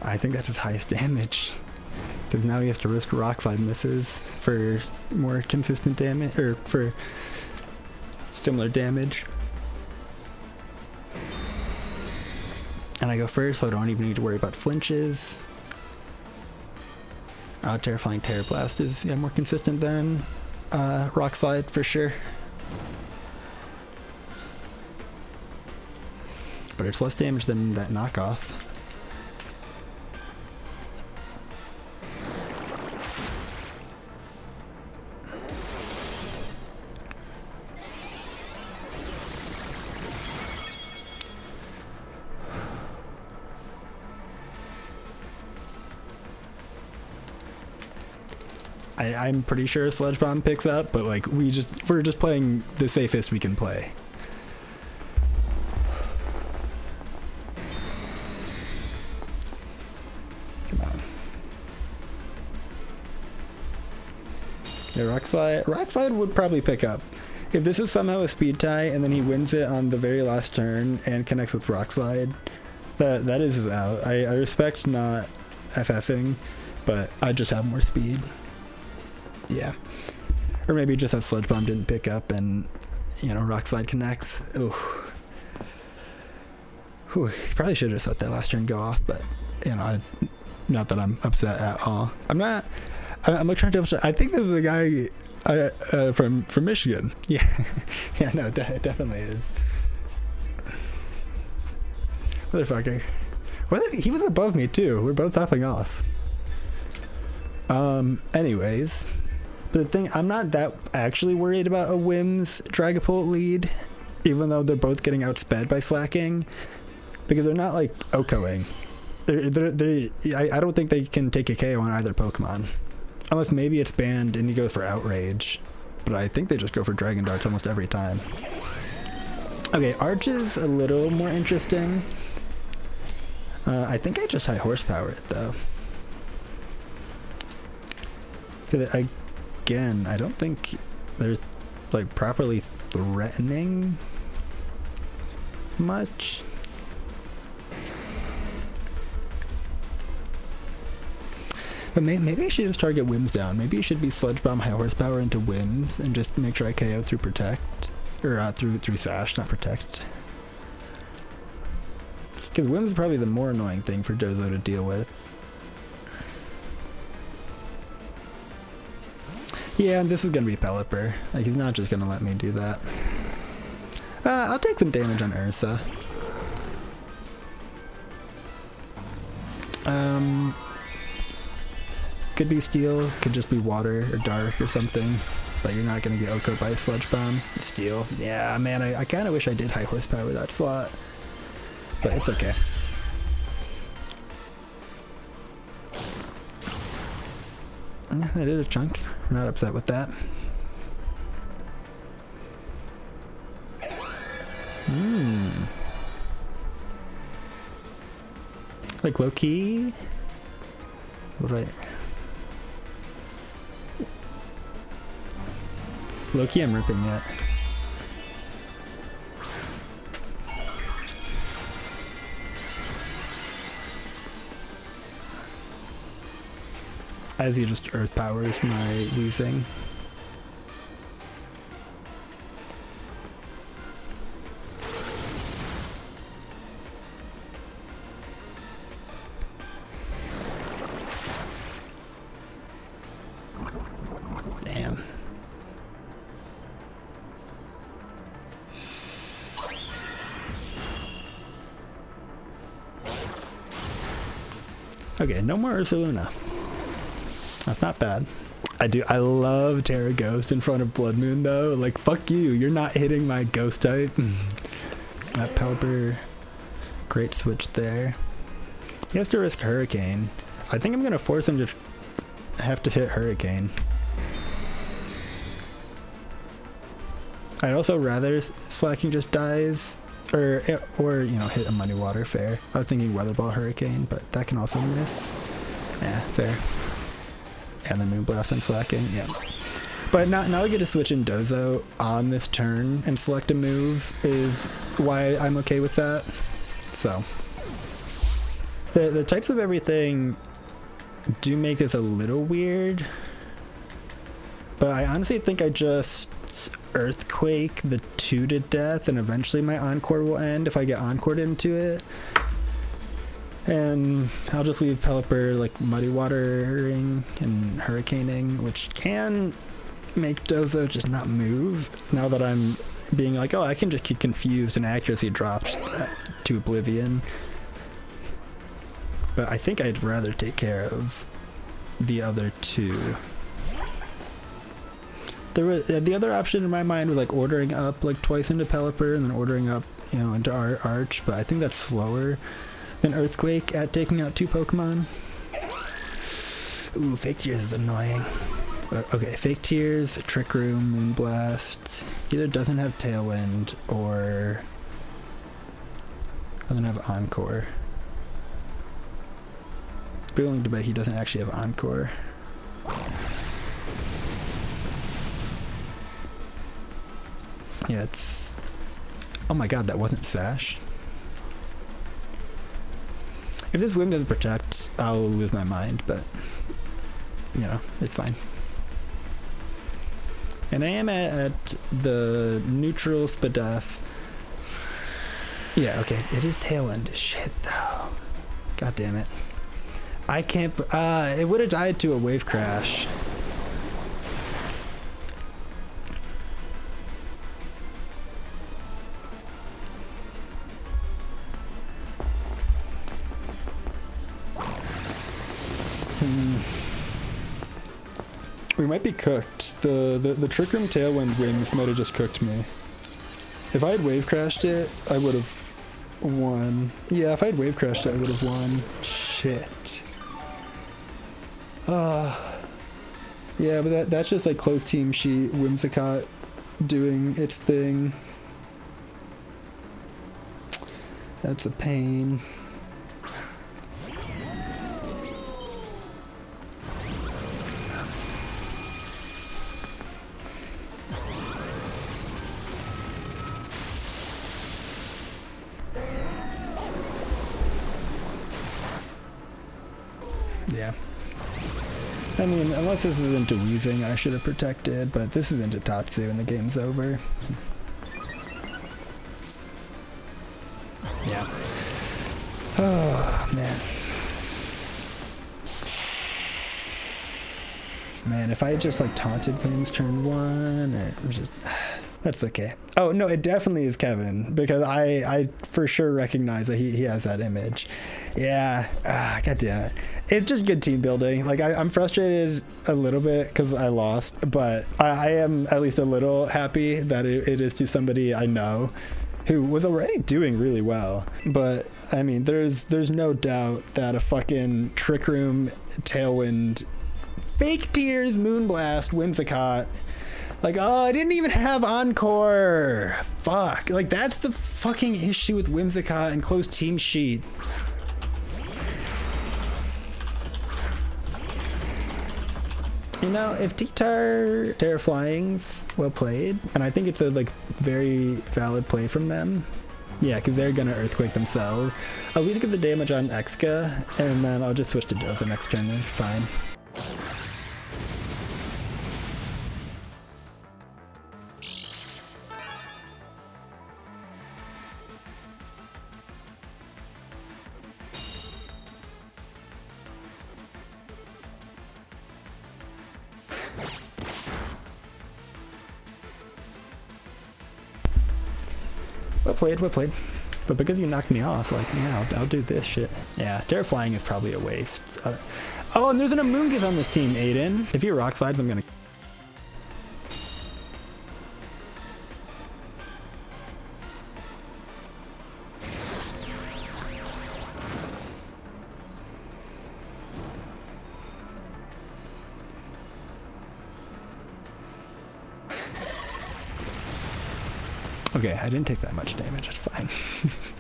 I think that's his highest damage. Because now he has to risk Rock Slide misses for more consistent damage, or for similar damage. And I go first, so I don't even need to worry about flinches. Terrifying Terror Blast is more consistent than Rock Slide for sure. But it's less damage than that knockoff. I'm pretty sure Sludge Bomb picks up, but like we're just playing the safest we can play. Come on. Yeah, Rock Slide would probably pick up. If this is somehow a speed tie and then he wins it on the very last turn and connects with Rock Slide, that is his out. I respect not FFing, but I just have more speed. Yeah. Or maybe just that Sludge Bomb didn't pick up and, you know, Rock Slide connects. Ooh. Whew. Probably should have just let that last turn go off, but, you know, not that I'm upset at all. I'm like trying to, I think this is a guy from Michigan. Yeah. Yeah, no, it definitely is. Motherfucker. He was above me too. We're both topping off. Anyways. But the thing, I'm not that actually worried about a Whims Dragapult lead, even though they're both getting outsped by Slaking, because they're not like OHKOing. I don't think they can take a KO on either Pokemon. Unless maybe it's banned and he goes for Outrage. But I think they just go for Dragon Darts almost every time. Okay, Arch is a little more interesting. I think I just high horsepower it though. Because again, I don't think they're like properly threatening much. But maybe I should just target Whims down. Maybe it should be Sludge Bomb high horsepower into Whims and just make sure I KO through Protect. Or through Sash, not Protect. Because Whims is probably the more annoying thing for Dozo to deal with. Yeah, and this is going to be Pelipper. Like, he's not just going to let me do that. I'll take some damage on Ursa. Could be Steel, could just be Water or Dark or something. But you're not going to get OHKO by a Sludge Bomb. Steel. Yeah, man, I kind of wish I did high horsepower that slot. But it's okay. Yeah, I did a chunk. I'm not upset with that. Like low key? Right. Low key, I'm ripping it. As he just earth powers my Weezing. Damn. Okay, no more Ursaluna. That's not bad. I love Terra Ghost in front of Blood Moon though. Like, fuck you, you're not hitting my Ghost type. That Pelipper, great switch there. He has to risk Hurricane. I think I'm gonna force him to have to hit Hurricane. I'd also rather Slaking just dies, or you know, hit a Muddy Water, fair. I was thinking Weather Ball Hurricane, but that can also miss. Yeah, fair. And then Moonblast and Slaking, yeah. But now I get to switch in Dozo on this turn and select a move is why I'm okay with that. So the types of everything do make this a little weird, but I honestly think I just Earthquake the 2 to death and eventually my Encore will end if I get Encored into it. And I'll just leave Pelipper like Muddy Watering and Hurricaning, which can make Dozo just not move. Now that I'm being like, oh, I can just keep confused and accuracy drops to oblivion. But I think I'd rather take care of the other two. There was the other option in my mind was like ordering up like twice into Pelipper and then ordering up, you know, into our Arch, but I think that's slower than Earthquake at taking out 2 Pokemon. Ooh, Fake Tears is annoying. Okay, Fake Tears, Trick Room, Moonblast. Either doesn't have Tailwind or doesn't have Encore. Be willing to bet he doesn't actually have Encore. Yeah, it's... Oh my god, that wasn't Sash. If this Whim doesn't protect, I'll lose my mind, but, you know, it's fine. And I am at the neutral Spadef. Yeah, okay, it is Tailwind. Shit, though. God damn it. I can't... it would have died to a Wave Crash. We might be cooked. The Trick Room Tailwind wings might have just cooked me. If I had Wave Crashed it, I would have won. Yeah, if I had Wave Crashed it, I would have won. Shit. Yeah, but that's just like close team sheet, Whimsicott doing its thing. That's a pain. Yeah. I mean, unless this is into Weezing, I should have protected, but this is into Tatsu and the game's over. Yeah. Oh, man. Man, if I had just like taunted things turn one, or just... That's okay. Oh, no, it definitely is Kevin, because I for sure recognize that he has that image. Yeah, god damn it. It's just good team building. Like, I'm frustrated a little bit because I lost, but I am at least a little happy that it is to somebody I know who was already doing really well. But, I mean, there's no doubt that a fucking Trick Room, Tailwind, Fake Tears, Moonblast, Whimsicott... Like, oh, I didn't even have Encore. Fuck. Like, that's the fucking issue with Whimsicott and closed team sheet. You know, if T-Tar Terra Flying's well played, and I think it's a, like, very valid play from them. Yeah, because they're gonna Earthquake themselves. I'll look at the damage on Exca, and then I'll just switch to Doza next turn. Fine. Well played. But because you knocked me off, like, yeah, I'll do this shit. Yeah, Terra Flying is probably a waste. Oh, and there's an Amoonguss on this team, Aiden. If you rock slides, I'm gonna... Okay, I didn't take that much damage, that's fine.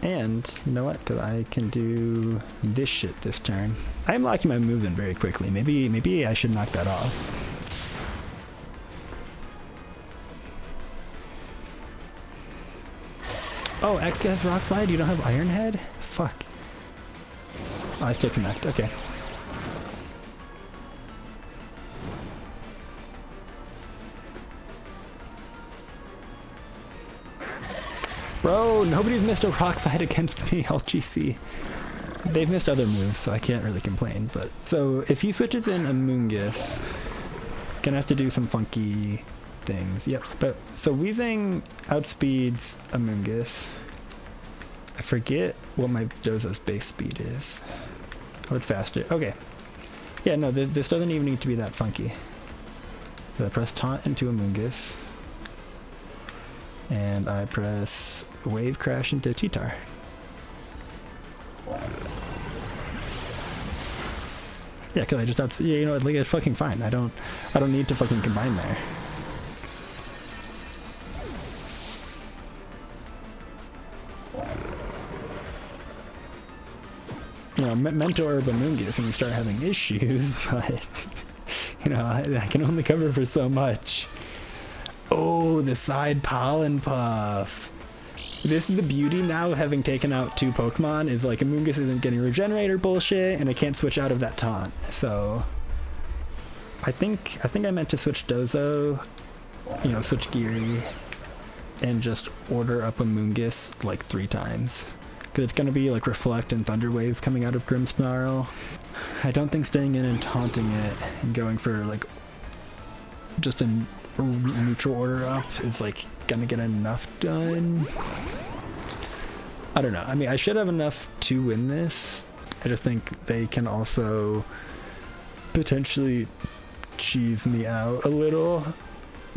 And, you know what, because I can do this shit this turn. I'm locking my moves in very quickly. Maybe I should knock that off. Oh, X has Rock Slide? You don't have Iron Head? Fuck. Oh, I still connect, okay. Bro, nobody's missed a rock fight against me, LGC. They've missed other moves, so I can't really complain, but... So, if he switches in Amoonguss, gonna have to do some funky things. Yep, but... So, Weezing outspeeds Amoonguss. I forget what my Doza's base speed is. Oh, it's faster. Okay. Yeah, no, this doesn't even need to be that funky. So I press Taunt into Amoonguss. And I press Wave Crash into T-Tar. Yeah, because I just have to, yeah, you know, like, it's fucking fine. I don't need to fucking combine there. You know, Mentor Bamungus when we start having issues, but, you know, I can only cover for so much. Oh, the side pollen puff. This is the beauty now of having taken out 2 Pokemon, is like Amoonguss isn't getting regenerator bullshit, and I can't switch out of that taunt. So I think I meant to switch Dozo, you know, switch Geary, and just order up Amoonguss like 3 times. Because it's gonna be like Reflect and Thunder Waves coming out of Grimmsnarl. I don't think staying in and taunting it and going for like just a neutral order up is like gonna get enough done. I don't know. I mean, I should have enough to win this. I just think they can also potentially cheese me out a little.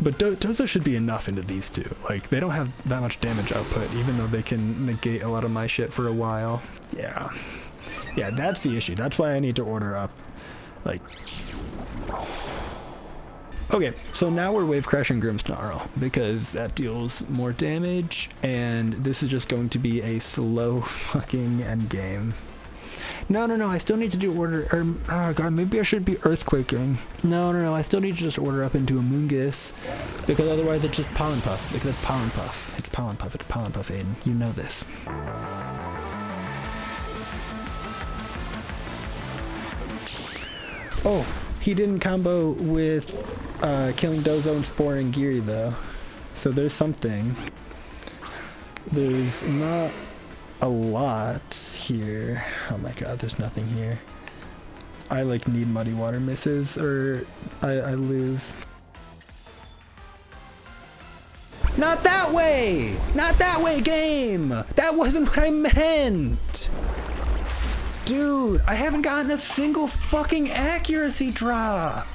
But Dozo should be enough into these 2. Like, they don't have that much damage output, even though they can negate a lot of my shit for a while. Yeah. Yeah, that's the issue. That's why I need to order up. Like... Okay, so now we're Wave Crashing Grimmsnarl, because that deals more damage, and this is just going to be a slow fucking endgame. No, I still need to do order, or, oh god, maybe I should be Earthquaking. No, I still need to just order up into Amoonguss, because otherwise it's just Pollen Puff, because it's Pollen Puff. It's Pollen Puff, Aiden. You know this. Oh, he didn't combo with killing Dozo and Spore and Geary though. So there's something. There's not a lot here. Oh my god, there's nothing here. I like need Muddy Water misses or I lose. Not that way! Not that way, game! That wasn't what I meant! Dude, I haven't gotten a single fucking accuracy drop!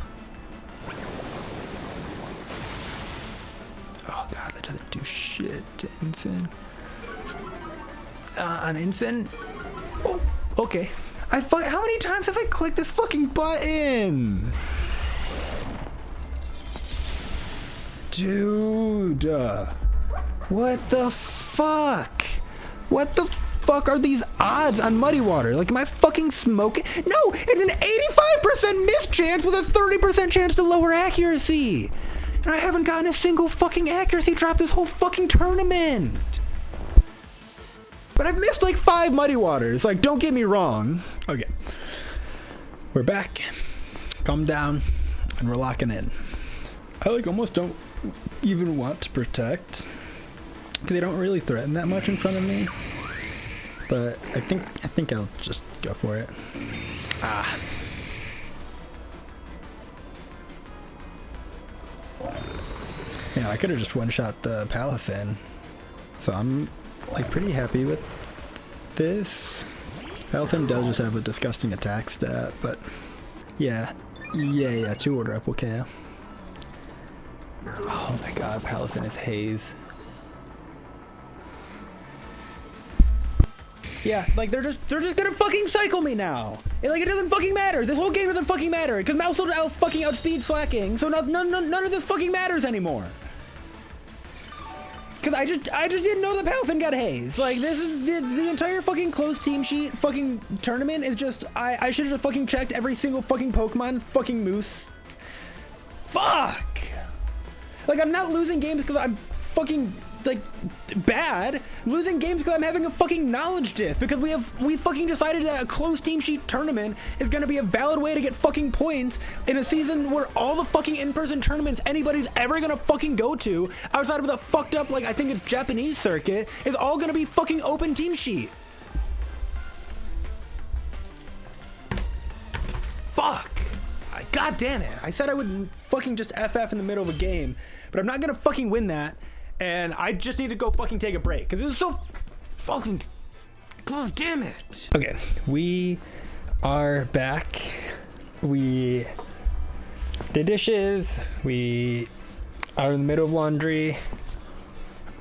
Oh god, that doesn't do shit to Ensign. On Ensign? Oh, okay. How many times have I clicked this fucking button? Dude, what the fuck? What the fuck are these odds on Muddy Water? Like, am I fucking smoking? No, it's an 85% miss chance with a 30% chance to lower accuracy. And I haven't gotten a single fucking accuracy drop this whole fucking tournament. But I've missed like 5 Muddy Waters. Like, don't get me wrong. Okay. We're back. Calm down. And we're locking in. I like almost don't even want to protect. Because they don't really threaten that much in front of me. But I think I'll just go for it. Ah. Yeah, I could have just one-shot the Palafin. So I'm like pretty happy with this. Palafin does just have a disgusting attack stat, but yeah, 2 order up will KO. Oh my god, Palafin is haze. Yeah, like they're just gonna fucking cycle me now. And like it doesn't fucking matter. This whole game doesn't fucking matter because Mouse will fucking outspeed Slaking, so none of this fucking matters anymore. Cause I just didn't know that Palafin got haze. Like this is the entire fucking closed team sheet fucking tournament is just I should have just fucking checked every single fucking Pokemon fucking moose. Fuck. Like I'm not losing games because I'm fucking like bad. I'm losing games because I'm having a fucking knowledge diff because we fucking decided that a closed team sheet tournament is gonna be a valid way to get fucking points in a season where all the fucking in-person tournaments anybody's ever gonna fucking go to outside of the fucked up like I think it's Japanese circuit is all gonna be fucking open team sheet. Fuck. God damn it. I said I would fucking just FF in the middle of a game, but I'm not gonna fucking win that. And I just need to go fucking take a break because this is so fucking. God damn it. Okay, we are back. We did dishes. We are in the middle of laundry.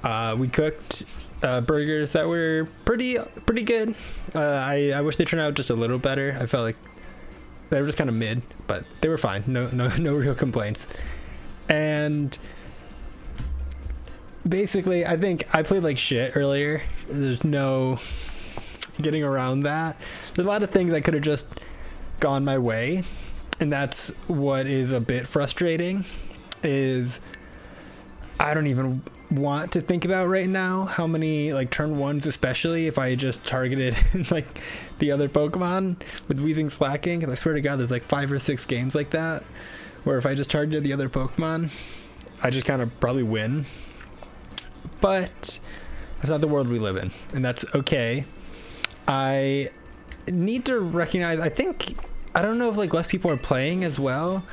We cooked burgers that were pretty good. I wish they turned out just a little better. I felt like They were just kind of mid, but they were fine. No real complaints. And basically, I think I played like shit earlier. There's no getting around that. There's a lot of things that could have just gone my way, and that's what is a bit frustrating, is I don't even want to think about right now how many like turn ones, especially if I just targeted like the other Pokemon with Weezing Slaking, because I swear to God there's like 5 or 6 games like that where if I just targeted the other Pokemon I just kind of probably win. But that's not the world we live in, and that's okay. I need to recognize, I don't know if like less people are playing as well,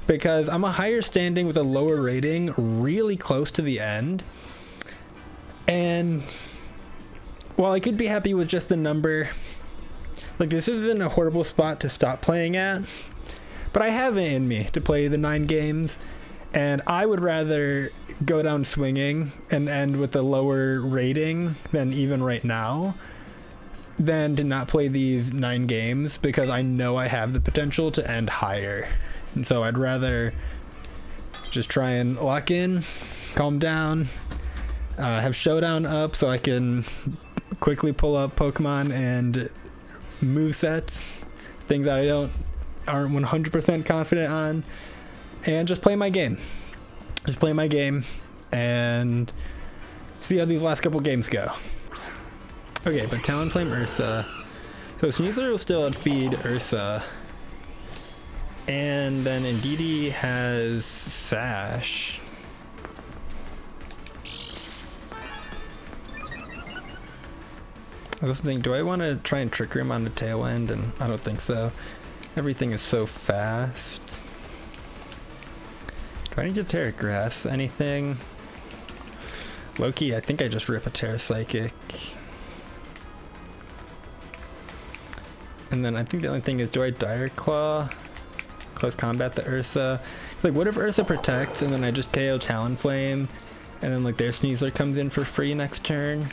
because I'm a higher standing with a lower rating really close to the end. And while I could be happy with just the number, like this isn't a horrible spot to stop playing at, but I have it in me to play the 9 games, and I would rather go down swinging and end with a lower rating than even right now, than to not play these 9 games, because I know I have the potential to end higher. And so I'd rather just try and lock in, calm down, have Showdown up so I can quickly pull up Pokemon and movesets, things that I aren't 100% confident on, and just play my game. Just play my game and see how these last couple games go. Okay, but Talonflame Ursa. So Sneasler will still outspeed Ursa. And then Indeedee has Sash. I was thinking, do I want to try and Trick Room on the Tailwind? And I don't think so. Everything is so fast. Do I need to Terra Grass anything? Loki, I think I just rip a Terra Psychic. And then I think the only thing is, do I Dire Claw? Close combat the Ursa. Like, what if Ursa protects and then I just KO Talonflame and then like their Sneasler comes in for free next turn?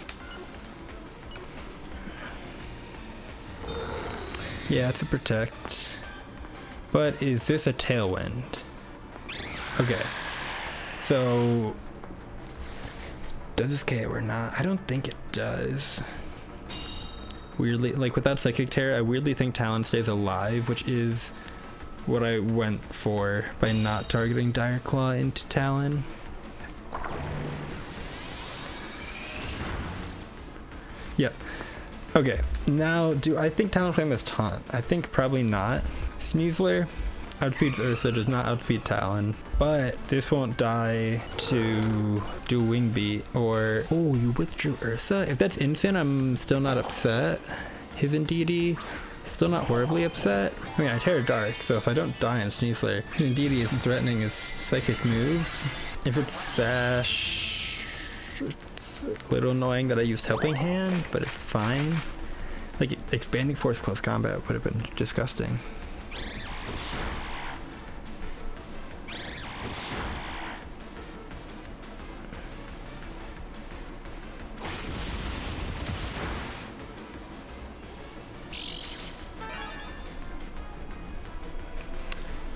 Yeah, it's a protect. But is this a Tailwind? Okay. So does this KO or not? I don't think it does. Weirdly, like without Psychic Terror, I weirdly think Talon stays alive, which is what I went for by not targeting Dire Claw into Talon. Yep. Okay, now do I think Talonflame has Taunt? I think probably not. Sneasler outspeeds Ursa, does not outspeed Talon, but this won't die to do a Wing Beat or... Oh, you withdrew Ursa? If that's instant, I'm still not upset. His Indeedee, still not horribly upset. I mean, I Terra Dark, so if I don't die on Sneasler, his Indeedee isn't threatening his psychic moves. If it's Sash, it's a little annoying that I used Helping Hand, but it's fine. Like, expanding Force close combat would have been disgusting.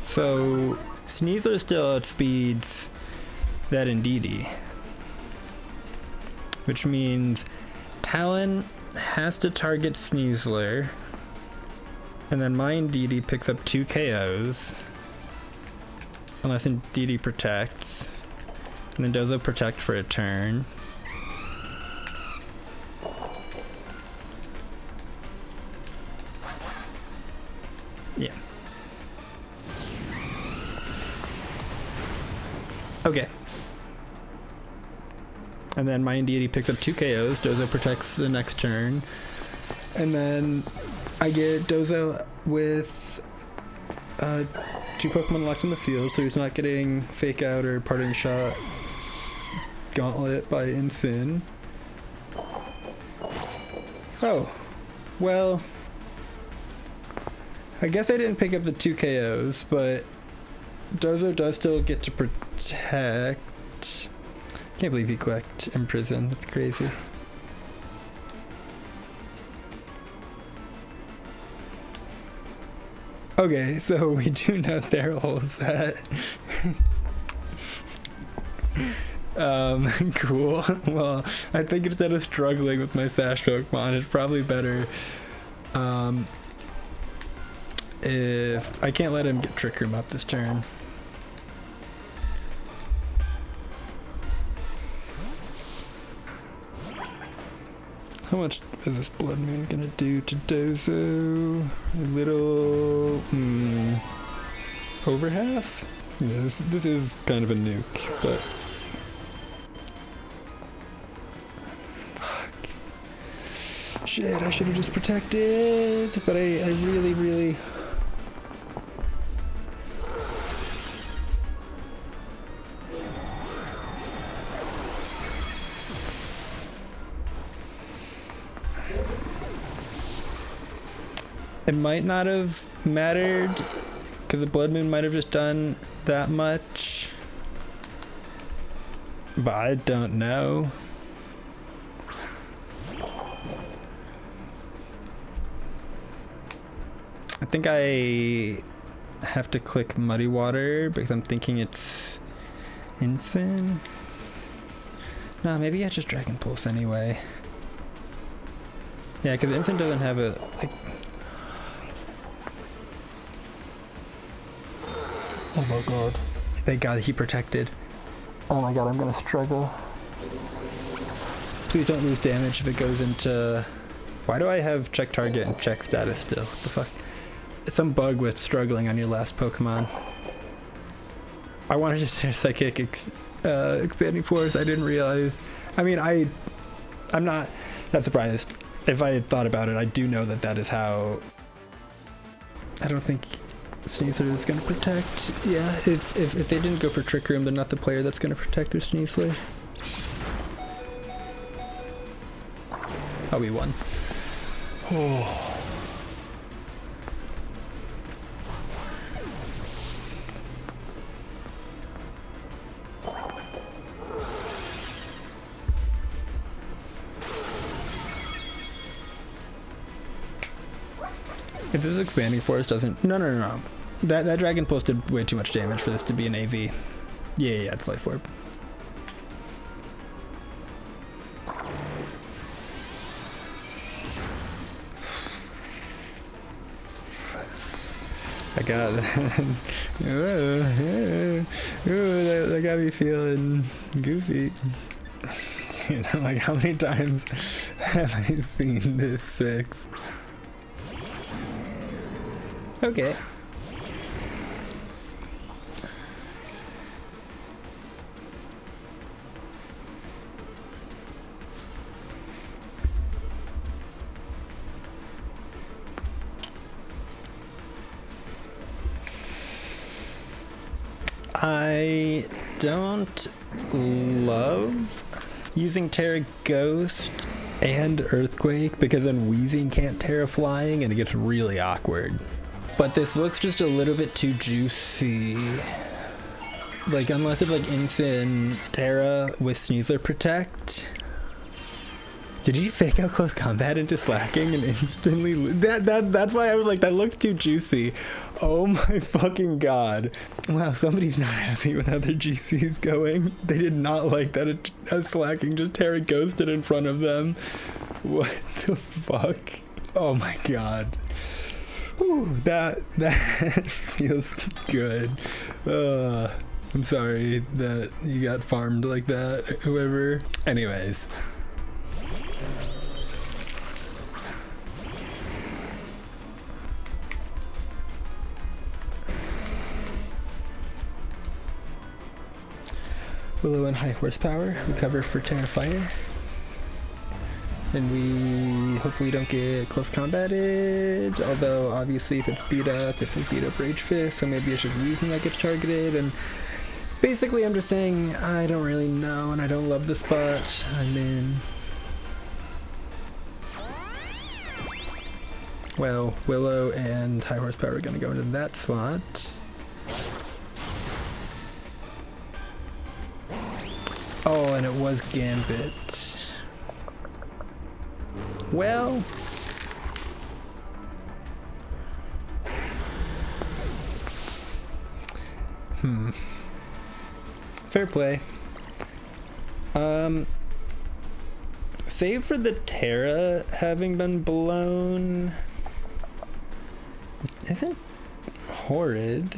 So Sneasler still outspeeds that Indeedee, which means Talon has to target Sneasler, and then my Indeedee picks up 2 KOs, unless Indeedee protects, and then Dozo protect for a turn. Yeah. Okay. And then my Indeedee picks up 2 KOs, Dozo protects the next turn, and then I get Dozo with 2 Pokemon left in the field, so he's not getting Fake Out or Parting Shot Gauntlet by Incin. Oh, well, I guess I didn't pick up the 2 KOs, but Dozo does still get to protect. Can't believe he collect Imprison. That's crazy. Okay, so we do know their whole set. Cool. Well, I think instead of struggling with my Sash Pokemon, it's probably better if I can't let him get Trick Room up this turn. How much is this Blood Moon gonna do to Dozo? A little... over half? Yeah, this is kind of a nuke, but... Fuck. Shit, I should have just protected, but I really... It might not have mattered because the Blood Moon might have just done that much, but I don't know. I think I have to click Muddy Water because I'm thinking it's Insane. No, maybe I just Dragon Pulse anyway. Yeah, because Insane doesn't have a like. Oh my god. Thank god he protected. Oh my god, I'm gonna struggle. Please don't lose damage if it goes into... Why do I have check target and check status still? What the fuck? It's some bug with struggling on your last Pokemon. I wanted to tear Psychic Expanding Force, I didn't realize. I mean, I'm not that surprised. If I had thought about it, I do know that that is how... I don't think Sneasler is going to protect. Yeah, if they didn't go for Trick Room, they're not the player that's going to protect their Sneasler. Oh, we won. Oh. If this Expanding Force doesn't... No. That Dragon Pulse did way too much damage for this to be an AV. Yeah, it's Life Orb. I got that. That got me feeling goofy. You know, like how many times have I seen this 6? Okay. I don't love using Terra Ghost and Earthquake because then Weezing can't Terra Flying and it gets really awkward. But this looks just a little bit too juicy. Like, unless it's like Instant Terra with Sneasler Protect. Did he fake out close combat into Slaking and instantly... That's why I was like, that looks too juicy. Oh my fucking god. Wow, somebody's not happy with how their GC is going. They did not like that a Slaking just Terra Ghosted in front of them. What the fuck? Oh my god. Ooh, that feels good. I'm sorry that you got farmed like that, whoever. Anyways. Willow and High Horsepower, recover for Terra Fire. And we hopefully don't get close combated, although obviously if it's beat up Rage Fist, so maybe it's just Weezing that gets targeted, and basically I'm just saying I don't really know and I don't love the spot I'm in. Well, Willow and High Horsepower are gonna go into that slot. Oh, and it was Gambit. Well, Fair play. Save for the Terra having been blown. Isn't horrid.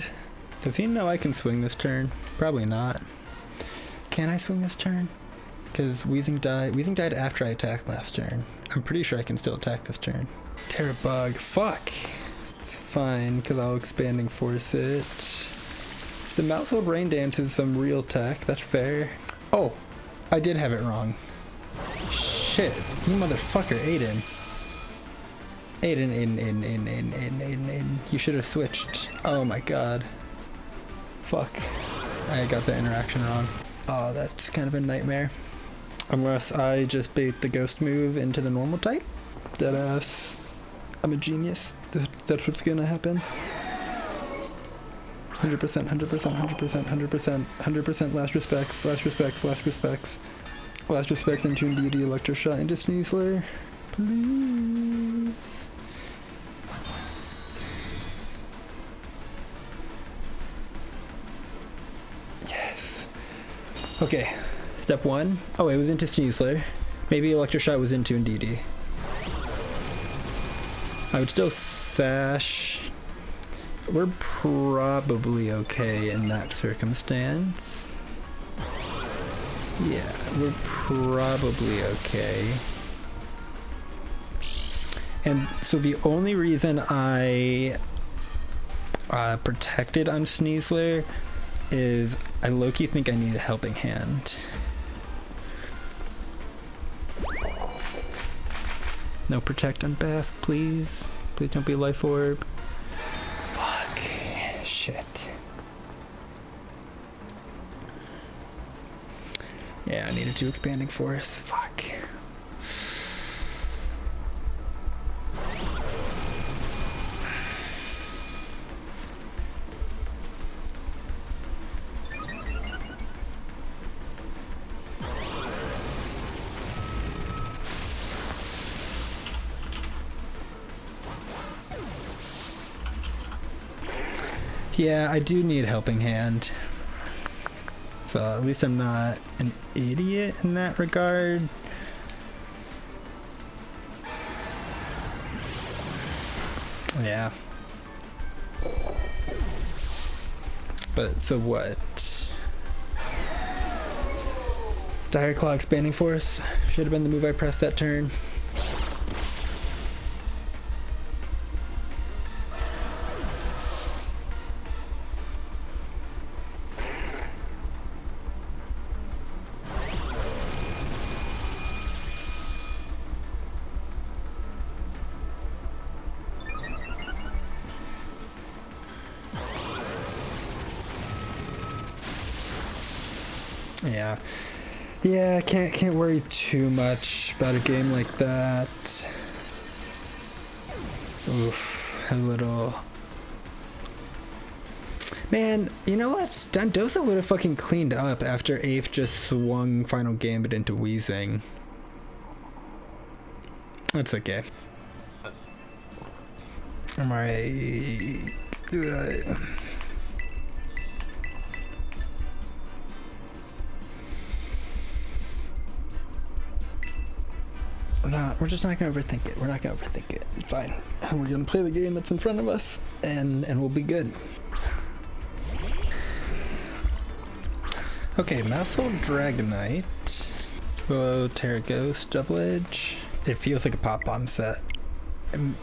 Does he know I can swing this turn? Probably not. Can I swing this turn? Because Weezing died. Weezing died after I attacked last turn. I'm pretty sure I can still attack this turn. Terra bug. Fuck. It's fine, because I'll expanding force it. The Mousehold Rain Dance is some real tech. That's fair. Oh, I did have it wrong. Shit. You motherfucker, Aiden. Aiden. You should have switched. Oh my god. Fuck. I got the interaction wrong. Oh, that's kind of a nightmare. Unless I just bait the ghost move into the normal type. Deadass. I'm a genius. That's what's gonna happen. 100%, 100%, 100%, 100%, 100% last respects, last respects, last respects. Last respects into Deity Electroshot into Sneasler. Please. Yes. Okay. Step one. Oh, it was into Sneasler. Maybe Electroshot was into Deity. I would still sash. We're probably okay in that circumstance. Yeah, we're probably okay. And so the only reason I protected on Sneasler is I low-key think I need a helping hand. No protect on Bask, please. Please don't be Life Orb. Fuck. Shit. Yeah, I needed to expanding force. Fuck. Yeah, I do need helping hand. So at least I'm not an idiot in that regard. Yeah. But so what? Dire Claw expanding force should have been the move I pressed that turn. Yeah, can't worry too much about a game like that. Oof, a little. Man, you know what? Dondosa would have fucking cleaned up after Ape just swung Final Gambit into Weezing. That's okay. I'm alright. We're just not gonna overthink it. We're not gonna overthink it. It's fine. We're gonna play the game that's in front of us, and we'll be good. Okay, Mousehold Dragonite. Whoa, Terra Ghost, Double Edge. It feels like a pop bomb set. I'm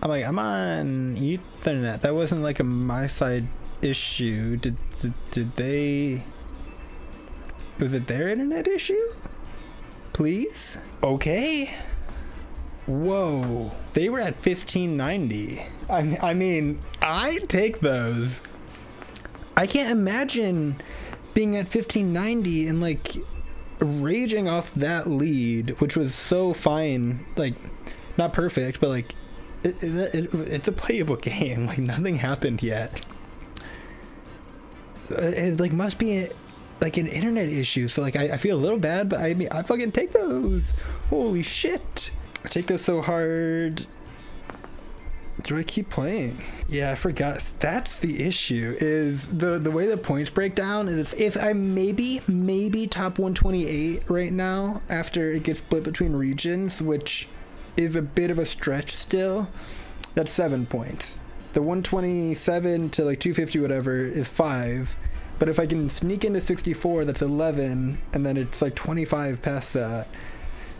like, I'm on Ethernet. That wasn't like a my side issue. Did they? Was it their internet issue? Please? Okay. Whoa. They were at 1590. I mean, I take those. I can't imagine being at 1590 and like raging off that lead, which was so fine. Like, not perfect, but like, it's a playable game. Like, nothing happened yet. It like must be like an internet issue, so like I feel a little bad, but I mean I fucking take those. Holy shit, I take those so hard. Do I keep playing? Yeah, I forgot. That's the issue, is the way the points break down is if I'm maybe top 128 right now after it gets split between regions, which is a bit of a stretch still, that's 7 points. The 127 to like 250 whatever is 5. But if I can sneak into 64, that's 11, and then it's like 25 past that.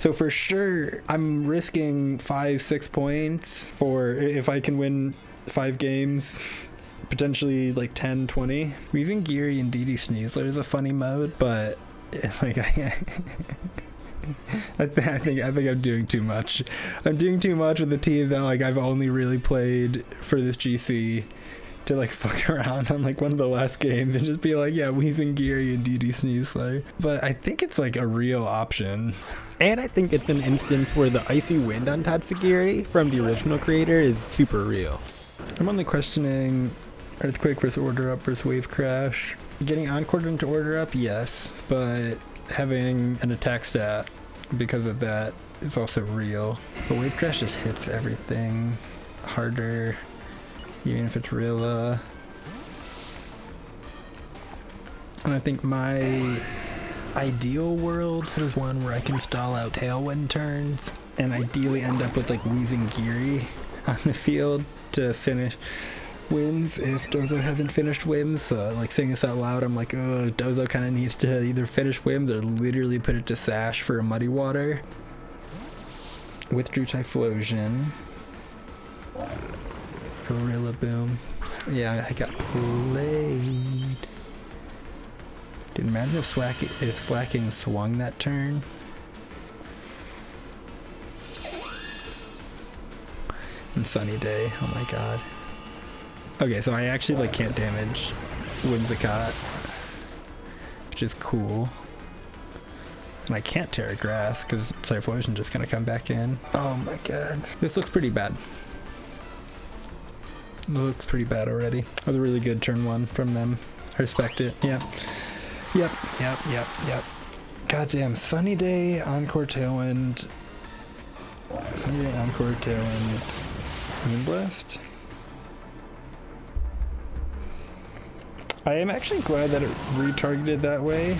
So for sure, I'm risking 5-6 points for if I can win 5 games, potentially like 10-20. Weezing Geary and DD Sneasler is a funny mode, but like I think I'm doing too much. I'm doing too much with the team that like I've only really played for this GC to like fuck around on like one of the last games and just be like, yeah, Weezing Geary and DD Sneasler. But I think it's like a real option. And I think it's an instance where the icy wind on Tatsugiri from the original creator is super real. I'm only questioning Earthquake versus Order Up versus Wave Crash. Getting Encored into Order Up, yes, but having an attack stat because of that is also real. But Wave Crash just hits everything harder, even if it's real. And I think my ideal world is one where I can stall out Tailwind turns and ideally end up with like Weezing Geary on the field to finish wins if Dozo hasn't finished wins. Like saying this out loud, I'm like, oh, Dozo kind of needs to either finish wins or literally put it to Sash for a Muddy Water. Withdrew Typhlosion. Gorilla Boom. Yeah, I got played. Dude, imagine if Slaking swung that turn. And Sunny Day, oh my god. Okay, so I actually like can't damage Whimsicott, which is cool. And I can't Terra Grass because Typhlosion just gonna come back in. Oh my god. This looks pretty bad. It looks pretty bad already. That was a really good turn one from them. I respect it. Yep. Goddamn, Sunny Day, Encore Tailwind. Sunny Day, Encore Tailwind. Moonblast. I am actually glad that it retargeted that way.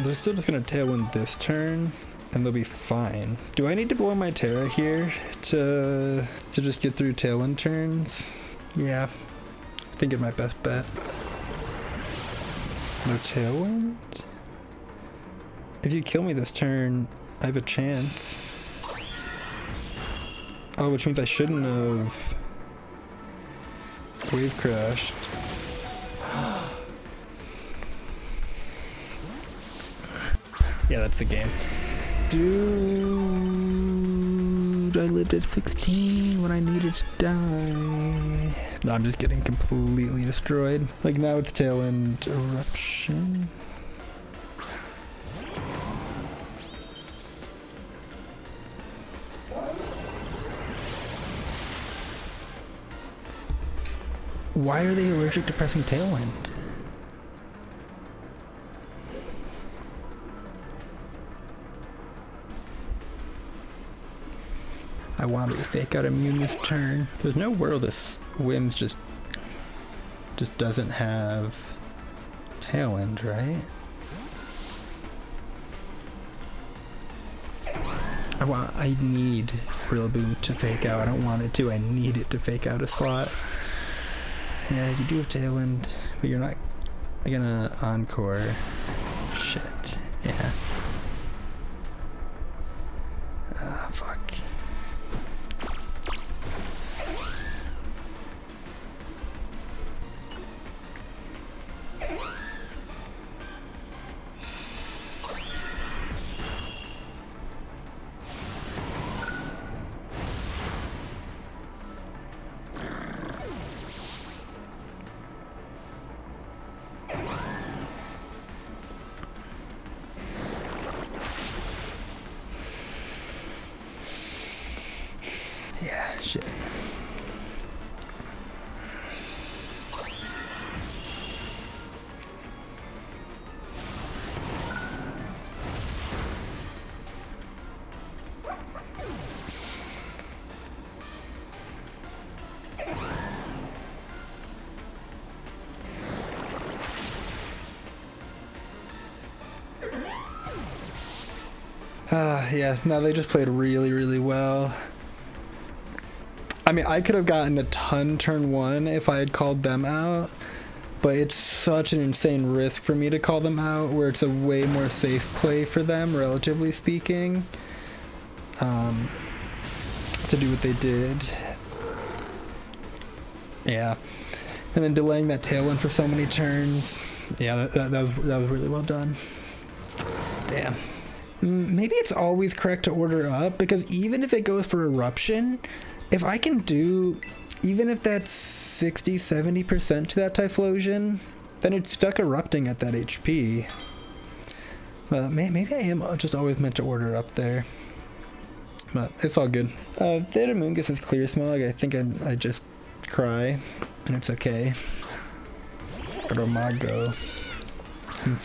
They're still just gonna Tailwind this turn, and they'll be fine. Do I need to blow my Terra here to just get through Tailwind turns? Yeah, I think it's my best bet. No Tailwind? If you kill me this turn, I have a chance. Oh, which means I shouldn't have Wave Crashed. Yeah, that's the game. Dude, I lived at 16 when I needed to die. No, I'm just getting completely destroyed. Like now it's Tailwind Eruption. Why are they allergic to pressing Tailwind? I wanted to fake out immune this turn. There's no world this Whims just doesn't have Tailwind, right? I need Rillaboom to fake out. I don't want it to. I need it to fake out a slot. Yeah, you do have Tailwind, but you're not gonna Encore. Shit. Yeah. Ah, fuck. Yeah, shit. Yeah, no, they just played really, really well. I mean, I could have gotten a ton turn 1 if I had called them out, but it's such an insane risk for me to call them out, where it's a way more safe play for them, relatively speaking, to do what they did. Yeah. And then delaying that tailwind for so many turns. Yeah, that was really well done. Damn. Maybe it's always correct to order up, because even if it goes for eruption, if I can do, even if that's 60-70% to that Typhlosion, then it's stuck erupting at that HP. Maybe I am just always meant to order up there, but it's all good. Theta Mungus is clear smog. I think I just cry, and it's okay. Romago.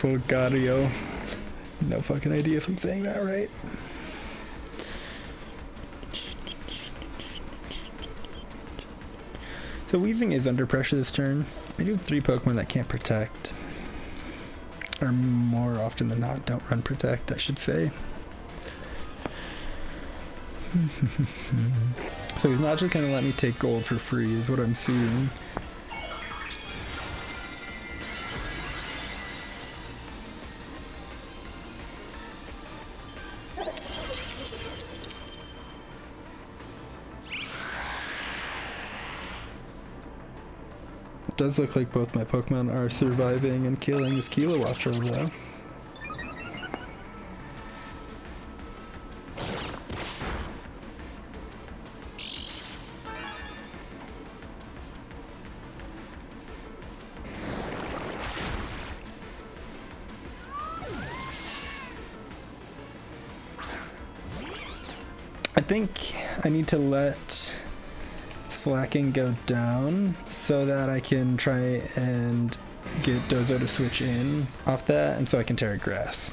Fulgario. No fucking idea if I'm saying that right. So Weezing is under pressure this turn. I do have 3 Pokemon that can't protect. Or more often than not, don't run protect, I should say. So he's not just gonna let me take gold for free, is what I'm seeing. It does look like both my Pokemon are surviving and killing this Kilowattrel though. I think I need to let Slaking go down so that I can try and get Dozo to switch in off that, and so I can Terra Grass.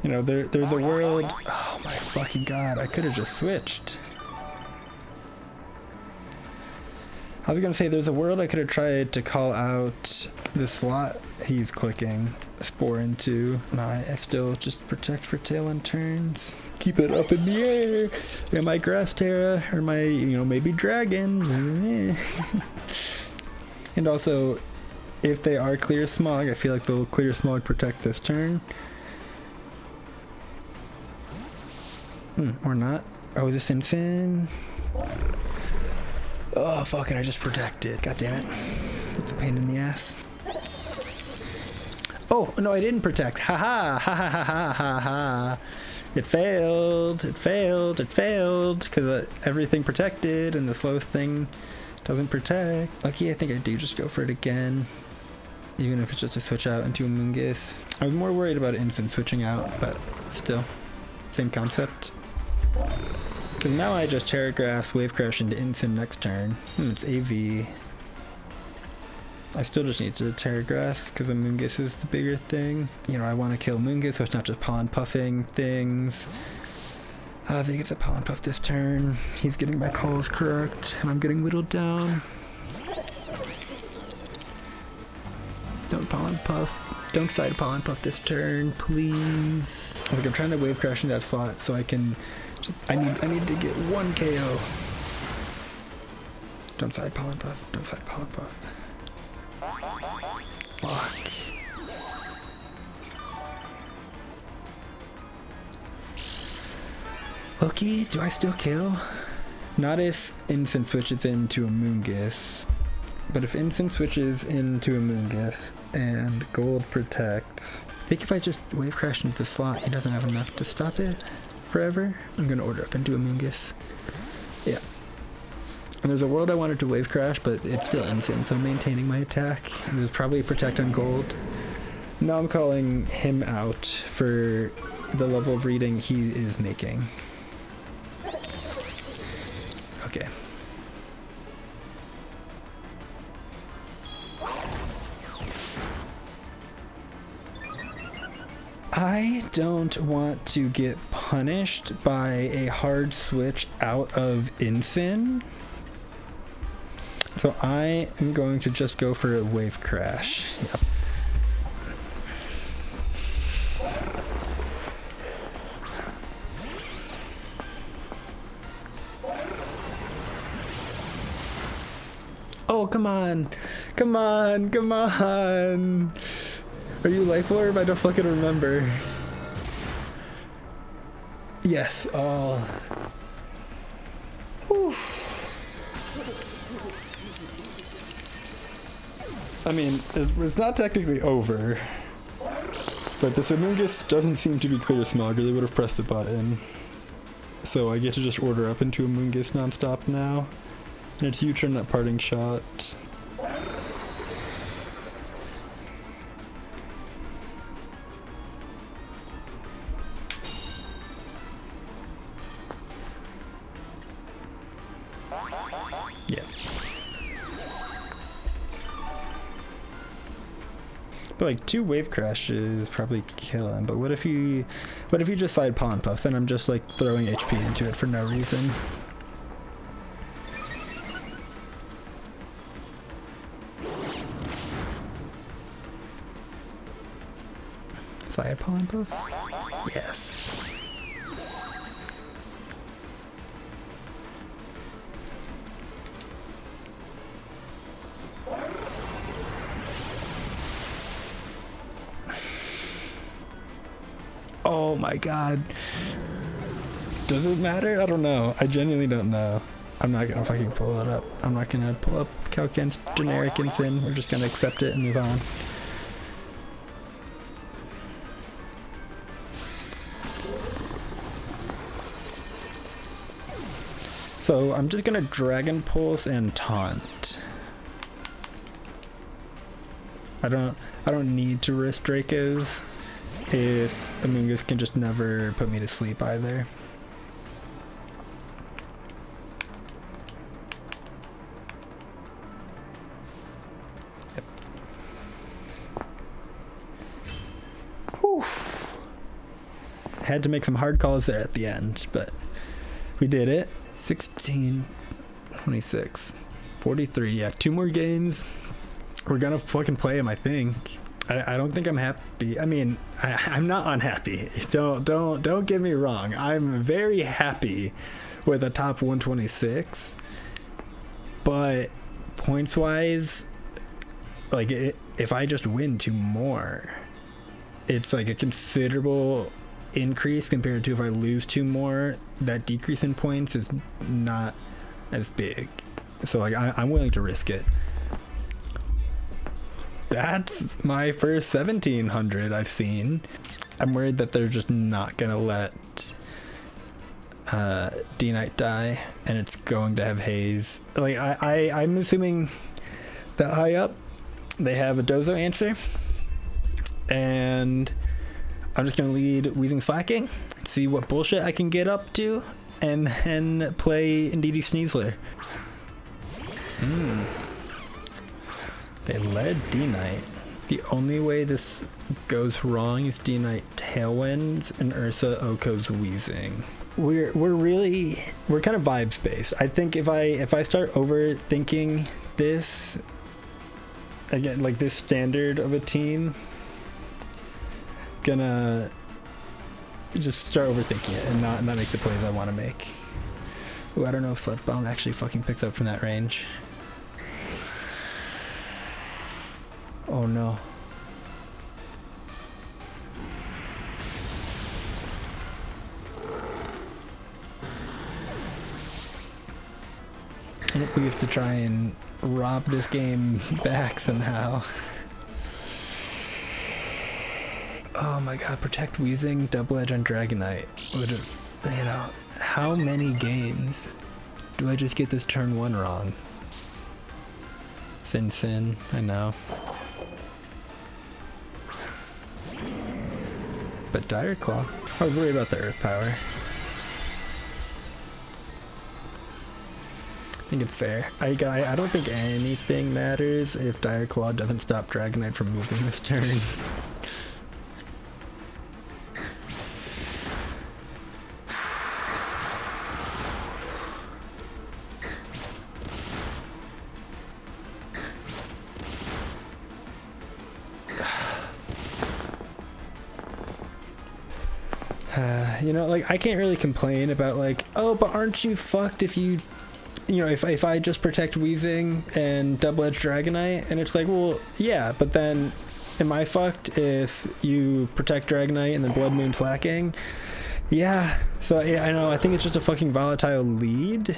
You know, there's a world. Oh my fucking god, I could have just switched. I was gonna say there's a world I could have tried to call out the slot he's clicking Spore into. No, I still just protect for tail end turns. Keep it up in the air. Am I Grass Terra? Or am I, maybe Dragon? And also, if they are Clear Smog, I feel like they'll Clear Smog protect this turn. Or not. Oh, this Infin. Oh, fuck it, I just protected. God damn it. It's a pain in the ass. Oh, no, I didn't protect. Ha ha, ha ha ha ha ha ha. It failed, it failed, it failed, because everything protected and the slowest thing doesn't protect. Lucky, I think I do just go for it again. Even if it's just a switch out into a Mungus. I was more worried about instant switching out, but still, same concept. Because now I just Terra Grass, Wave Crash into Instant next turn. It's AV. I still just need to Terra Grass because the Mungus is the bigger thing. I want to kill Mungus so it's not just Pollen Puffing things. If he gets a Pollen Puff this turn, he's getting my calls correct, and I'm getting whittled down. Don't Pollen Puff. Don't side Pollen Puff this turn, please. Like, I'm trying to Wave Crash in that slot so I can... I need to get 1 KO. Don't side Pollen Puff. Don't side Pollen Puff. Fuck. Loki, do I still kill? Not if Instant switches into a Mungus. But if Instant switches into a Mungus and Gold protects... I think if I just Wave Crash into the slot, he doesn't have enough to stop it forever. I'm gonna order up into a Mungus. Yeah. And there's a world I wanted to Wave Crash, but it's still Instant, so I'm maintaining my attack. And there's probably a Protect on Gold. Now I'm calling him out for the level of reading he is making. Okay. I don't want to get punished by a hard switch out of Infin. So I am going to just go for a wave crash. Yep. Oh, come on. Come on. Come on. Are you Life Orb? I don't fucking remember. Yes. Oh. Whew. I mean, it's not technically over. But this Amoongus doesn't seem to be clear smog, or they would have pressed the button. So I get to just order up into Amoongus nonstop now. And it's you turn that parting shot. Yeah. But like 2 wave crashes probably kill him. But what if you just side Pollen Puff? Then I'm just like throwing HP into it for no reason. Side Pollen Puff? Yes. Oh my god. Does it matter? I don't know. I genuinely don't know. I'm not gonna fucking pull it up. I'm not gonna pull up Calken's generic Infin. We're just gonna accept it and move on. So I'm just gonna Dragon Pulse and Taunt. I don't need to risk Dracos if Amoongus can just never put me to sleep either. Yep. Whew. Had to make some hard calls there at the end, but we did it. 16, 26, 43. Yeah, 2 more games. We're gonna fucking play him, I think. I don't think I'm happy. I mean, I'm not unhappy. Don't get me wrong. I'm very happy with a top 126. But points wise, like if I just win 2 more, it's like a considerable increase compared to if I lose 2 more. That decrease in points is not as big. So like I'm willing to risk it. That's my first 1700 I've seen. I'm worried that they're just not gonna let D-Knight die, and it's going to have Haze. Like I'm assuming that high up they have a Dozo answer, and I'm just gonna lead Weezing Slaking, see what bullshit I can get up to, and then play Indeedee Sneasler. They led D-Knight. The only way this goes wrong is D-Knight Tailwinds and Ursa Oko's Weezing. We're kind of vibes based. I think if I start overthinking this again, like this standard of a team, gonna just start overthinking it and not make the plays I want to make. Ooh, I don't know if Sludbomb actually fucking picks up from that range. Oh no. We have to try and rob this game back somehow. Oh my god, protect Weezing, double edge on Dragonite. You know, how many games do I just get this turn 1 wrong? Sin, I know. But Dire Claw, I was worried about the Earth Power. I think it's fair. I don't think anything matters if Dire Claw doesn't stop Dragonite from moving this turn. You know, like, I can't really complain about, like, oh, but aren't you fucked if you, you know, if I just protect Weezing and double-edged Dragonite? And it's like, well, yeah, but then am I fucked if you protect Dragonite and then Blood Moon Slaking? Yeah, so yeah, I know, I think it's just a fucking volatile lead.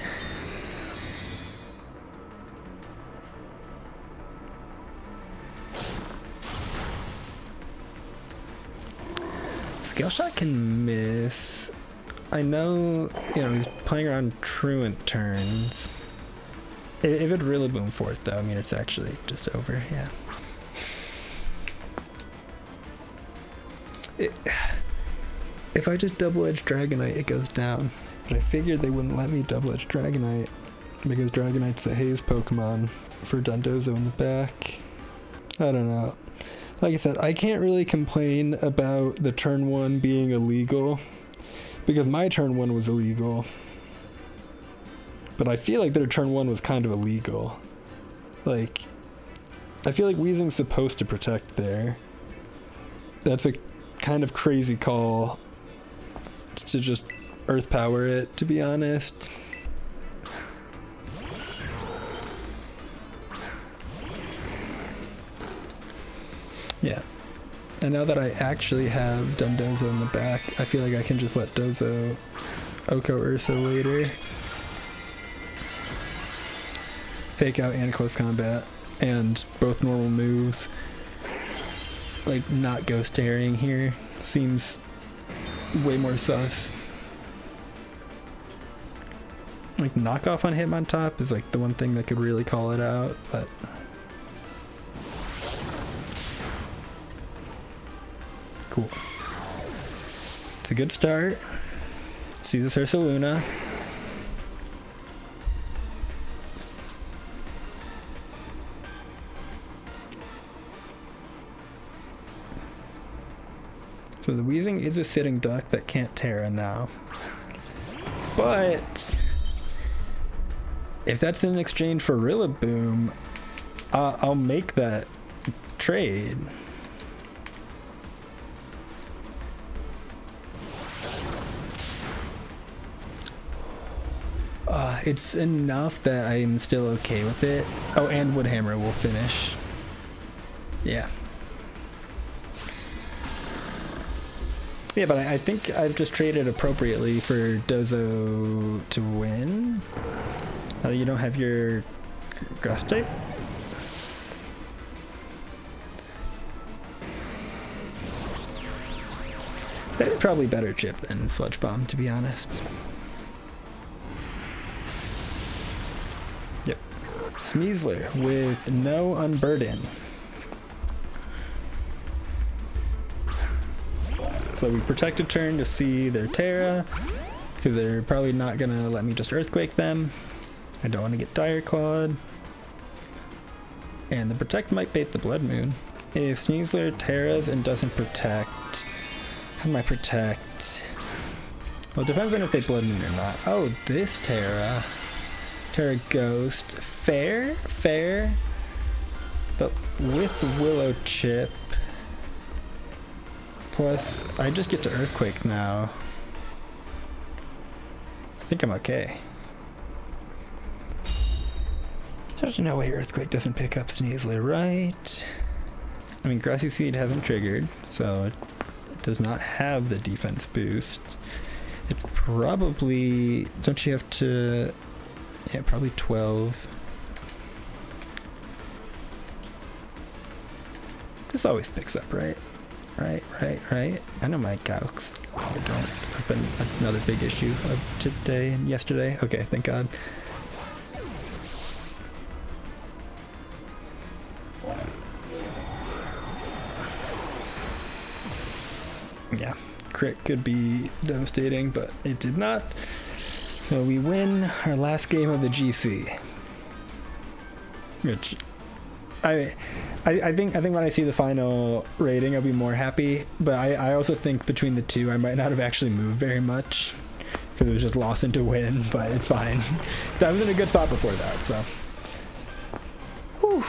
Scale Shot can miss. I know, you know, he's playing around Truant turns. If it really boom forth though, I mean, it's actually just over, yeah. If I just double-edged Dragonite, it goes down. But I figured they wouldn't let me double-edge Dragonite because Dragonite's a haze Pokemon for Dondozo in the back. I don't know. Like I said, I can't really complain about the turn 1 being illegal because my turn 1 was illegal. But I feel like their turn 1 was kind of illegal. Like, I feel like Weezing's supposed to protect there. That's a kind of crazy call to just Earth Power it, to be honest. Yeah. And now that I actually have Dondozo in the back, I feel like I can just let Dozo Oko Ursa later. Fake out and close combat, and both normal moves. Like, not ghost tearing here seems way more sus. Like, knockoff on Hitmontop is like the one thing that could really call it out, but cool. It's a good start. See this Ursaluna. So the Weezing is a sitting duck that can't Terra now. But if that's in exchange for Rillaboom, I'll make that trade. It's enough that I'm still okay with it. Oh, and Woodhammer will finish. Yeah. Yeah, but I think I've just traded appropriately for Dozo to win. You don't have your grass type? That's probably better chip than Sludge Bomb, to be honest. Yep. Sneasler with no Unburden. So we protect a turn to see their Terra, because they're probably not going to let me just Earthquake them. I don't want to get Dire Clawed. And the Protect might bait the Blood Moon. If Sneasler Terras and doesn't protect, how do I protect? Well, it depends on if they Blood Moon or not. Oh, this Terra. Terra Ghost. Fair? Fair. But with Willow Chip, plus, I just get to Earthquake now. I think I'm okay. There's no way Earthquake doesn't pick up Sneasler, right? I mean, Grassy Seed hasn't triggered, so it does not have the defense boost. It probably... Don't you have to... Yeah, probably 12. This always picks up, right? Right. I know my calcs. I don't. I've been another big issue of today and yesterday. Okay, thank God. Yeah, crit could be devastating, but it did not. So we win our last game of the GC. Which I think when I see the final rating, I'll be more happy. But I also think between the two, I might not have actually moved very much because it was just loss into win. But it's fine. I was in a good spot before that, so. Whew.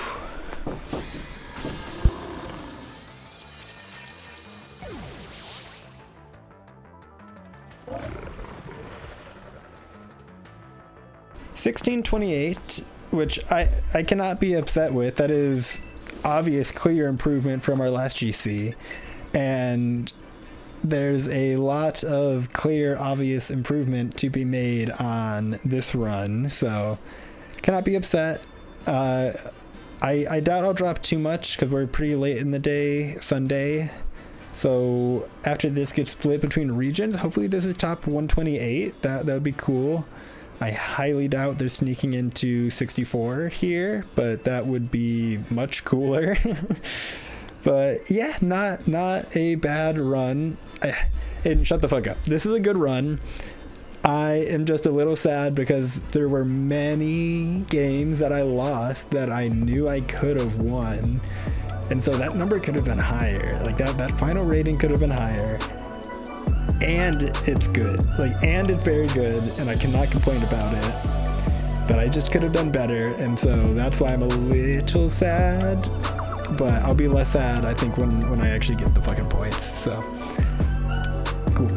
$16.28, which I cannot be upset with. That is obvious, clear improvement from our last GC, and there's a lot of clear, obvious improvement to be made on this run, so cannot be upset. I doubt I'll drop too much because we're pretty late in the day, Sunday. So after this gets split between regions, hopefully this is top 128. That would be cool. I highly doubt they're sneaking into 64 here, but that would be much cooler. But yeah, not a bad run. And shut the fuck up. This is a good run. I am just a little sad because there were many games that I lost that I knew I could have won. And so that number could have been higher. Like that final rating could have been higher. And it's good. And it's very good, and I cannot complain about it. But I just could have done better, and so that's why I'm a little sad. But I'll be less sad, I think, when I actually get the fucking points. So cool.